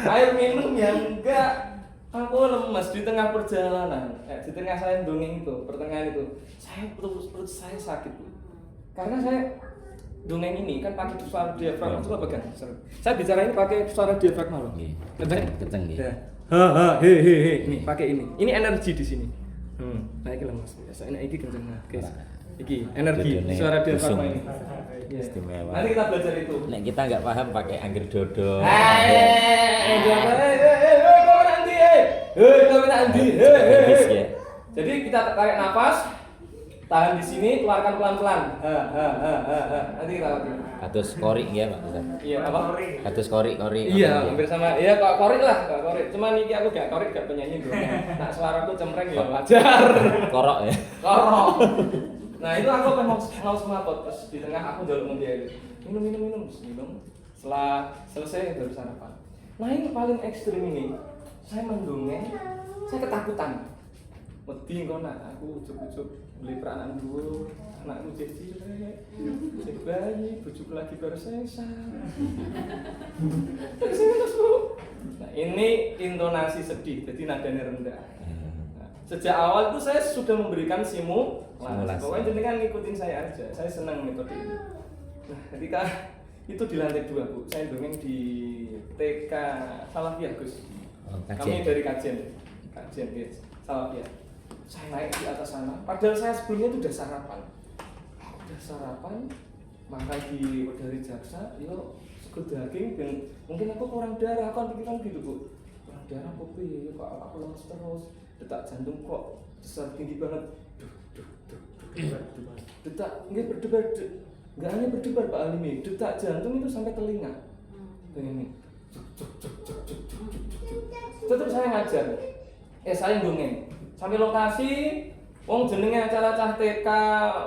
Air minum yang enggak. Aku lemas di tengah perjalanan, di tengah saya dongeng itu, pertengahan itu, perut saya sakit Bu. Karena saya dongeng ini kan pakai suara diafragma, coba pegang. Saya bicara ini pakai suara diafragma loh. Kenceng nggih. He. Ini pakai ini. Ini energi di sini. Nah ini lemas biasa. Ini kenceng nah, guys. Iki energi suara diafragma ini. Istimewa. Nanti kita belajar itu. Nek kita nggak paham pakai angger dodo. Jadi kita tarik nafas, tahan di sini, keluarkan pelan-pelan. Nanti kita lakukan. Kados korik nggih Pak Ustaz. Iya, apa? Kados korik. Iya, hampir sama. Iya, kok korik lah, kok korik. Cuman iki aku gak korik, gak penyanyi dong. Nah, suaraku cempreng ya wajar. Korok ya. Korok. Nah, itu aku mau semaput terus di tengah aku njaluk ngendi minum. Setelah selesai baru sarapan. Nah, ini paling ekstrim ini. Saya mendongeng, saya ketakutan. Wedi engko nak aku ujuk-ujuk beli peranan dhuwur, anakku jadi cilik, bayi, bojoku lagi baru sesar. Terus Bu. Nah, ini intonasi sedih, jadi nadanya rendah. Nah, sejak awal itu saya sudah memberikan simulasi. Pokoknya jenengan ngikutin saya aja. Saya senang metode ini. Nah, ketika itu di lantai 2 Bu, saya dongeng di TK Salafiyah Gus. Kami dari kajian guys, Salafiyah. Saya naik di atas sana, padahal saya sebelumnya itu udah sarapan, makan di dari jaksa, yo sego daging dan mungkin aku kurang darah, aku pikiran gitu Bu, kurang darah kopi, kok aku lemes terus, detak jantung kok besar tinggi banget, detak nggak berdebar, nggak hanya berdebar Pak Alimi, detak jantung itu sampai telinga, ini. Tetap saya ngajar, saya dongeng sampai lokasi, wong jenenge acara cah TK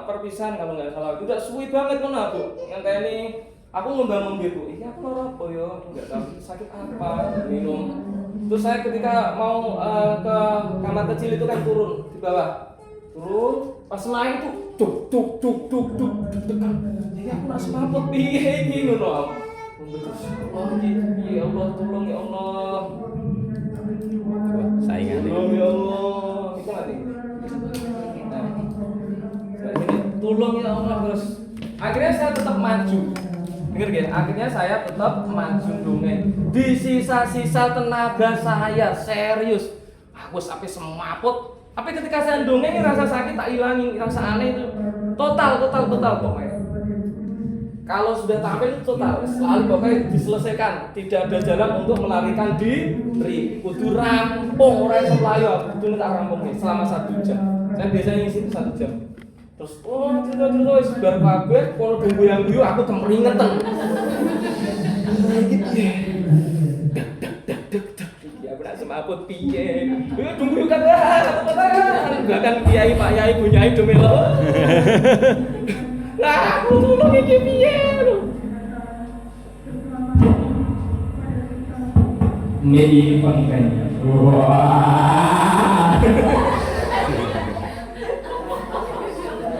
perpisahan kalau nggak salah, udah suwi banget kan Bu, yang kayak ini, aku ngembang Bu, ini aku lara apa ya, nggak tahu sakit apa, minum, terus saya ketika mau ke kamar kecil itu kan turun di bawah, pas naik tuh, jadi aku nak semaput piye iki ngono. Ya Allah, tolong ya Allah. Saingan Tolong ya Allah. Itu mati. Nah, tolong ya Allah terus. Akhirnya saya tetap maju. Dengar ya, akhirnya saya tetap maju dongeng. Di sisa-sisa tenaga saya serius. Aku sampai semaput. Tapi ketika saya dongeng rasa sakit tak hilangin, rasa aneh itu total pokoknya. Kalau sudah tampil itu total, selalu pokoknya diselesaikan. Tidak ada jalan untuk melarikan diri. Kudu rampung orang yang melayu, kudu tak rampung selama 1 jam. Saya biasanya ngisi 1 jam. Terus cerita wis bar kabeh kalau tunggu yang guyu aku kemeringetan. Ya benar semaput piye. Tunggu kan bahkan kiai Pak Yai Bu Nyai do melo. Lah aku tulung iki piye lho. Mei konten. Wah.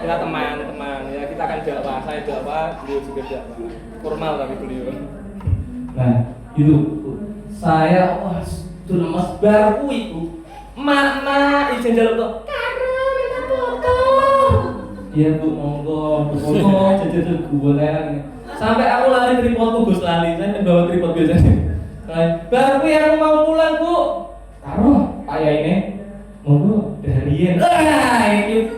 Ya teman-teman, ya kita akan dakwah, saya dakwah, beliau juga dakwah. Formal tapi beliau. Nah, itu saya wah itu lemes baru itu. Mana izin jalan tuh. Iya Bu, monggo, jadi boleh. Sampai aku lari tripodku Gus lali, saya bawa tripod biasanya. Baru yang mau pulang Bu, taruh kayak ini, monggo darian. Ini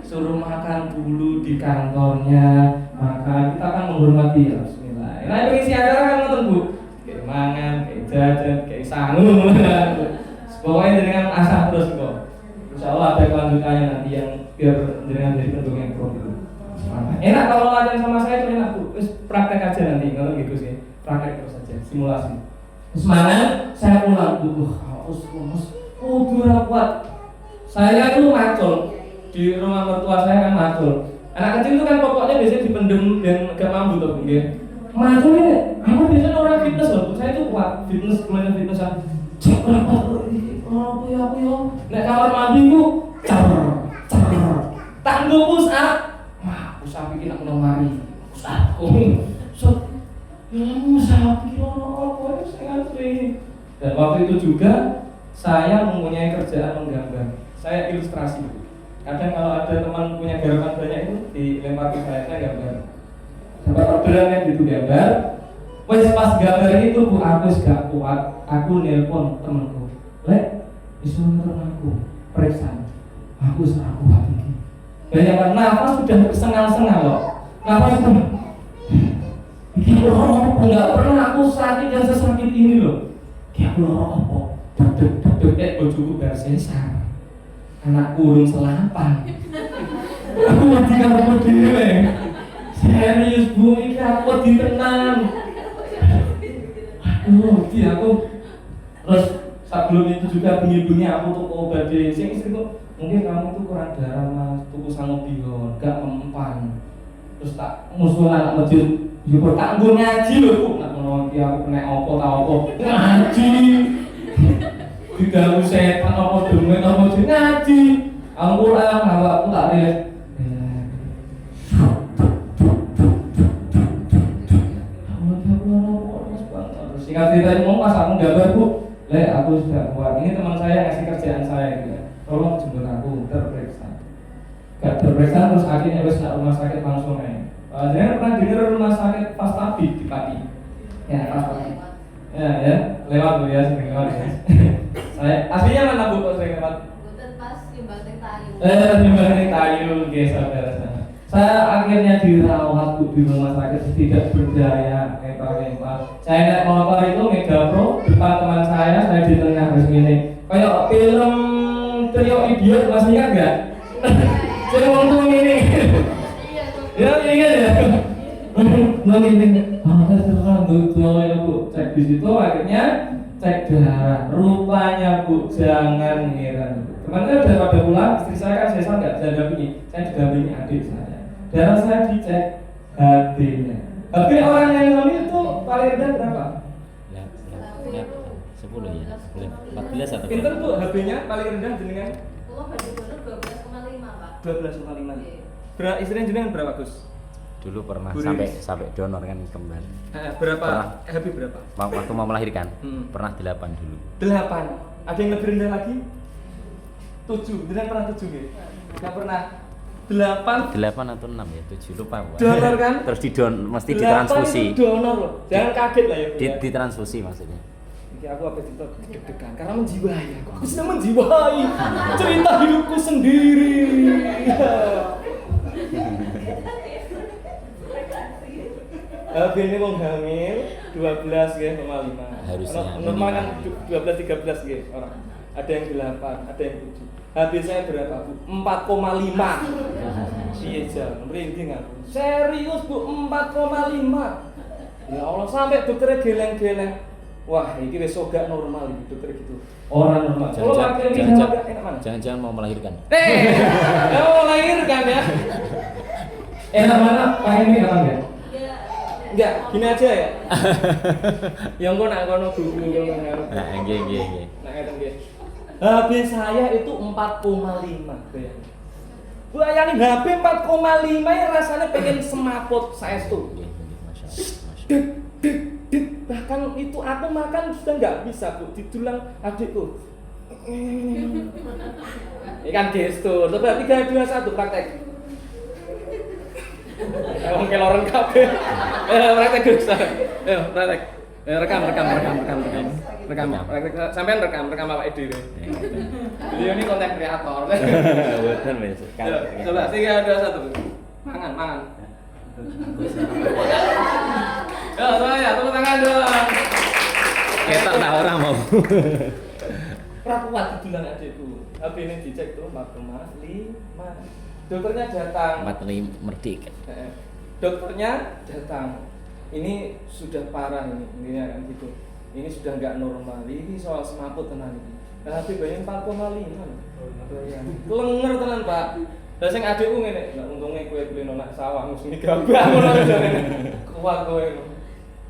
suruh makan dulu di kantornya, makan kita kan menghormati ya Bismillah. Nah itu isi acara kan nonton Bu, kayak mangan, kayak jajan, kayak sangu. Pokoknya dengan asah terus kok. Insya Allah ada kelanjutannya nanti yang biar dengan jadi pendongeng pro itu. Enak kalau latihan sama saya itu enak Bu. Terus praktek aja nanti kalau gitu sih. Praktek terus aja, simulasi. Terus mana saya pulang Bu, haus, udah kuat. Saya itu macul di rumah mertua saya kan macul. Anak kecil itu kan pokoknya biasanya dipendem dan gak mampu tuh Bu. Macul ini, aku biasanya orang fitness loh. Saya itu kuat fitness, kemudian fitness aku ya. Nek kamar mandi ku tanggo push up. Wah, push up iki nak mari. Push up. Dan waktu itu juga saya mempunyai kerjaan menggambar. Saya ilustrasi. Kadang kalau ada teman punya garapan banyak itu dilempar ke saya gambar. Sampai orderannya gitu gambar. Wes pas gambar itu Bu aku gak kuat, aku nelpon temanku. Lek, disuruh aku periksa. Aku sangat kuat ini. Bayangkan nafas sudah setengah-setengah loh. Nafas itu nggak pernah aku sakit dan sesakit ini loh. Kayak apa? Dek bojoku bar sesar. Anak kurung selapan. Aku mati karo dhewe. Serius Bu, iki aku ditenang. Aduh, aku terus sebelum itu juga bunyi-bunyi aku tuh obat deh. Sing istriku mungkin kamu tuh kurang darah Mas, tuku sangobion, gak mempan. Terus tak musuh anak masjid, yo tak nggo ngaji lho Bu. Nak ngono iki aku kena apa ta apa. Ngaji. Tidak setan apa demen apa ngaji. Al-Qur'an aku tak lihat. Singkat cerita mau pas aku gambar Bu, Lek aku sudah kuat. Ini teman saya ngasih kerjaan saya gitu ya. Tolong jemput aku terperiksa. Gak terperiksa terus akhirnya wes nak rumah sakit langsung aja. Jangan pernah dengar rumah sakit pas tabib di Pati. Ya pas tabib. Ya lewat Bu ya sering lewat ya. Saya aslinya mana Bu kok sering lewat? Bukan pas Jembatan Tayu. Jembatan Tayu guys saudara sana. Saya akhirnya dirawat Bu di rumah sakit tidak berdaya kepa. Saya naik motor itu Mega Pro depan teman saya di tengah harus gini. Kayak film Trio Idiot masih ingat nggak? Saya ngomong ini. Ya ingat ya. Ngomong ini. Terserah ya Bu. Cek di situ akhirnya cek darah. Rupanya Bu jangan ngira. Teman saya udah pada pulang. Istri saya kan sesar nggak bisa dampingi. Saya didampingi adik saya. Darah saya dicek HB-nya. HB orang yang ngambil itu paling rendah berapa? 10 ya, 14 atau Pinten Bu HB-nya paling rendah jenengan? Kalau benar-benar 12,5 Pak. 12,5. Berapa istrinya jenengan berapa Gus? dulu pernah Bu sampai donor kan kembali. Berapa? Pernah. HB berapa? Waktu mau melahirkan Hmm. pernah 8 dulu. 8. Ada yang lebih rendah lagi? 7. Jenengan pernah 7 nggih? Enggak pernah. 8 atau 6 ya, 7 lupa gua. donor kan? Terus mesti 8 ditransfusi. itu donor loh. Jangan kaget lah ya. Bu, ya. Ditransfusi maksudnya. Ini aku apa itu deg-degan karena menjiwai aku sedang menjiwai cerita hidupku sendiri. Ini wong hamil 12 ya, 5. Harusnya Normal kan minimal. 12 13 ya orang. Ada yang 8, ada yang 7. Habis saya berapa, Bu? 4,5. Iya, Jal. Merinding aku. Serius, Bu, 4,5. Ya Allah, sampai dokternya geleng-geleng. Wah, ini wis gak normal ini dokter gitu. Orang normal. Kalau wakil ini gak enak mana? Jangan-jangan mau melahirkan. Mau lahirkan ya? Enak mana? Pak ini enak ya? Enggak, gini aja ya. Yang kok nak kono guru ngono. Nah, nggih. Nah, ngeten nggih. HP saya itu 4,5 bayangin. Bayangin HP 4,5 ya rasanya pengen semaput saestu. Nggih, Masya Allah. Dek, dek. Bahkan itu aku makan sudah nggak bisa, Bu. Ditulang adikku. Ini kan gestur. Coba 3, 2, 1 praktek. Emang keloran kabeh. Praktek guys. Ayo, praktek. Rekam. Sampean rekam Bapak Edi. Beliau ini konten kreator. Betul, Mas. Coba 3, 2, 1. Mangan. Ya, saya tepuk tangan dong. Ketok nah orang mau. Prakuat dibilang adikku. HP ini dicek tuh 4,5. Dokternya datang. 45 merdeka. Dokternya datang. Ini sudah parah ini kan gitu. Ini sudah nggak normal. Ini soal semaput tenan ini. Nah, HP bayang 4,5. Kelenger tenan, Pak. Lah sing adikku ngene, nek untunge kowe beli nang sawah mesti gabah ngono jane. Kuat kowe.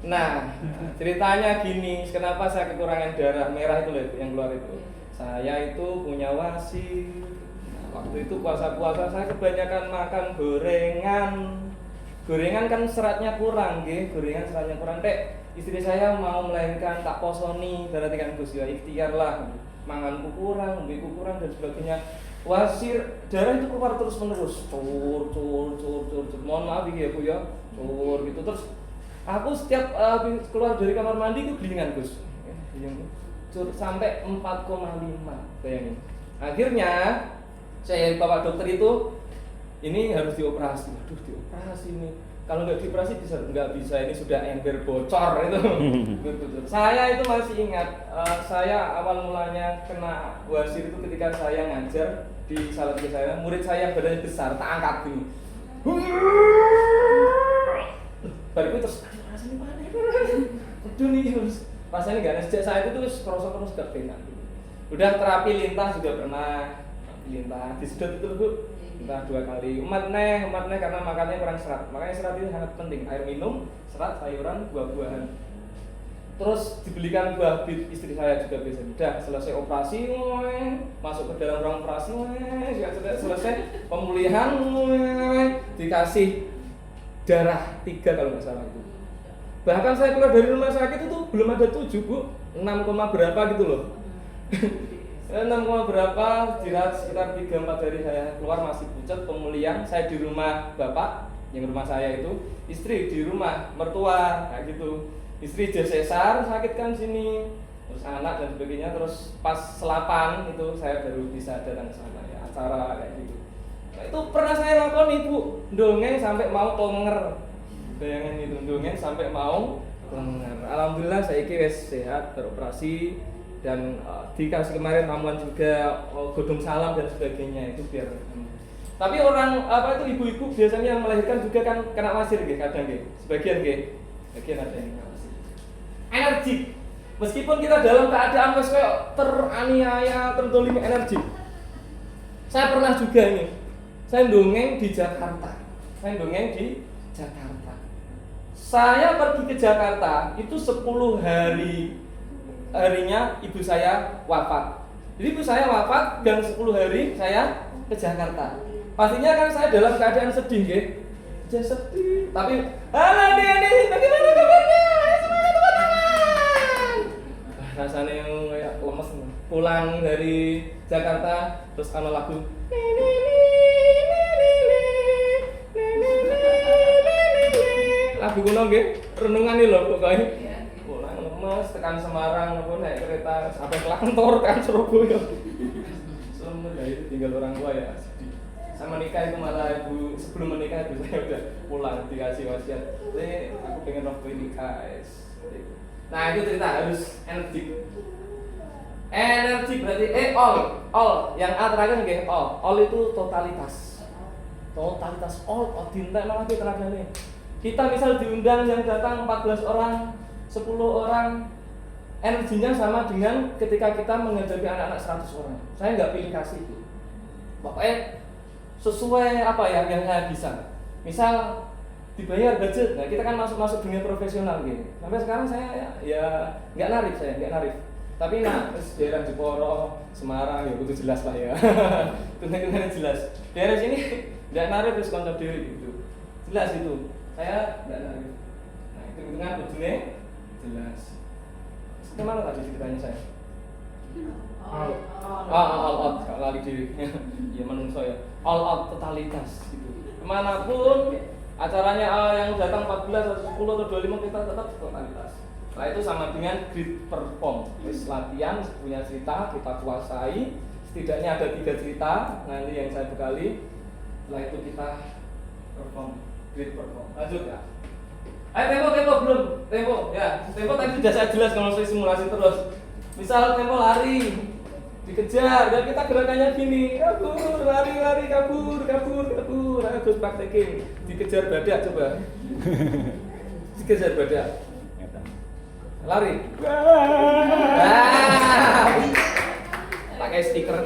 Nah, ceritanya gini, kenapa saya kekurangan darah merah itu loh yang keluar itu. Saya itu punya wasit. Nah, waktu itu puasa-puasa saya kebanyakan makan gorengan. Gorengan kan seratnya kurang, nggih. Gorengan seratnya kurang. Istri saya mau melahirkan tak posoni, berarti kan Gus ya ikhtiar lah. Manganku kurang, mbiku kurang dan sebagainya. Wasir darah itu keluar terus menerus, cur. Mohon maaf ya Bu ya, cur gitu terus. Aku setiap keluar dari kamar mandi itu gelingan Gus, cur sampai 4,5 bayangin. Akhirnya saya Bapak dokter itu ini harus dioperasi. Waduh dioperasi nih. Kalau nggak dioperasi nggak bisa ini sudah ember bocor itu. Saya itu masih ingat, saya awal mulanya kena wasir itu ketika saya ngajar di salah satu saya, murid saya badannya besar, tak angkat gini. Baru itu terus, rasanya mana? Aduh nih, rasanya nggak ada. Sejak saat itu terus kerosok gak penak. Udah terapi lintah juga pernah, lintah disedot itu Bu. Entah 2 kali. Umat neh karena makannya kurang serat. Makanya serat itu sangat penting. Air minum, serat, sayuran, buah-buahan. Terus dibelikan buah bit istri saya juga biasa. Udah selesai operasi, masuk ke dalam ruang operasi, selesai pemulihan, dikasih darah 3 kalau nggak salah itu. Bahkan saya keluar dari rumah sakit itu belum ada 7 Bu, 6, berapa gitu loh. 6, berapa, dirawat sekitar 3-4 hari saya keluar masih pucat, pemulihan. Saya di rumah bapak, yang rumah saya itu, istri di rumah mertua, kayak gitu. Istri jas sesar, sakit kan sini, terus anak dan sebagainya. Terus pas selapan itu saya baru bisa datang ke sana ya, acara kayak gitu. Nah, itu pernah saya lakukan Ibu, dongeng sampai mau tonger. Bayangin itu, dongeng sampai mau tonger. Alhamdulillah saya wis sehat, beroperasi. Dan dikasih kemarin ramuan juga godong salam dan sebagainya itu biar. Tapi orang apa itu ibu-ibu biasanya yang melahirkan juga kan kena wasir nggih kadang nggih. Sebagian ada yang kena wasir. Energi. Meskipun kita dalam keadaan wis kayak teraniaya, terdolimi energi. Saya pernah juga ini. Saya dongeng di Jakarta. Saya pergi ke Jakarta itu 10 harinya ibu saya wafat. Jadi ibu saya wafat dan 10 hari saya ke Jakarta. Pastinya kan saya dalam keadaan sedih, nggih. Sedih. Tapi, halo Deni, bagaimana kabarnya? Semangat tepuk tangan. Rasanya yang kayak lemes. Pulang dari Jakarta terus ana lagu. lagu kuno nggih, renungan iki lho pokoke. Pulang lemes tekan Semarang napa naik kereta sampai ke kantor kan Surabaya. Selama itu tinggal orang tua ya. Sama nikah itu malah ibu sebelum menikah ibu saya udah pulang dikasih wasiat. Aku pengen waktu nikah. Nah itu cerita harus energi. Energi berarti all. Yang A terakhir nggih all. All itu totalitas. Totalitas all dinten malah itu tenagane. Kita misal diundang yang datang 14 orang, 10 orang, energinya sama dengan ketika kita menghadapi anak-anak 100 orang. Saya nggak pilih kasih itu. Pokoknya sesuai apa ya yang saya bisa. Misal dibayar budget, nah kita kan masuk dunia profesional gitu. Sampai sekarang saya ya nggak narik. Tapi nah, daerah Jeporo, Semarang ya itu jelas lah ya. Benar-benar jelas. Daerah sini nggak narik terus kontak diri gitu. Jelas itu. Saya nggak narik. Nah itu dengan ujungnya jelas. Kemana tadi ceritanya saya? All out kalau lagi diri. Ya menungso ya. All out totalitas gitu. Kemanapun acaranya yang datang 14 atau 10 atau 25 kita tetap totalitas. Nah itu sama dengan grit perform. Wis latihan punya cerita kita kuasai. Setidaknya ada 3 cerita nanti yang saya bekali. Setelah itu kita perform, grit perform. Lanjut ya. Ayo tempo belum. Tempo ya. Tempo tadi sudah saya jelas kalau saya simulasi terus. Misal tempo lari dikejar dan kita gerakannya gini, kabur, lari, kabur. Ayo praktekin. Dikejar badak coba. Dikejar badak. Lari. Pakai stiker.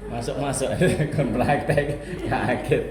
Masuk kon praktek kaget.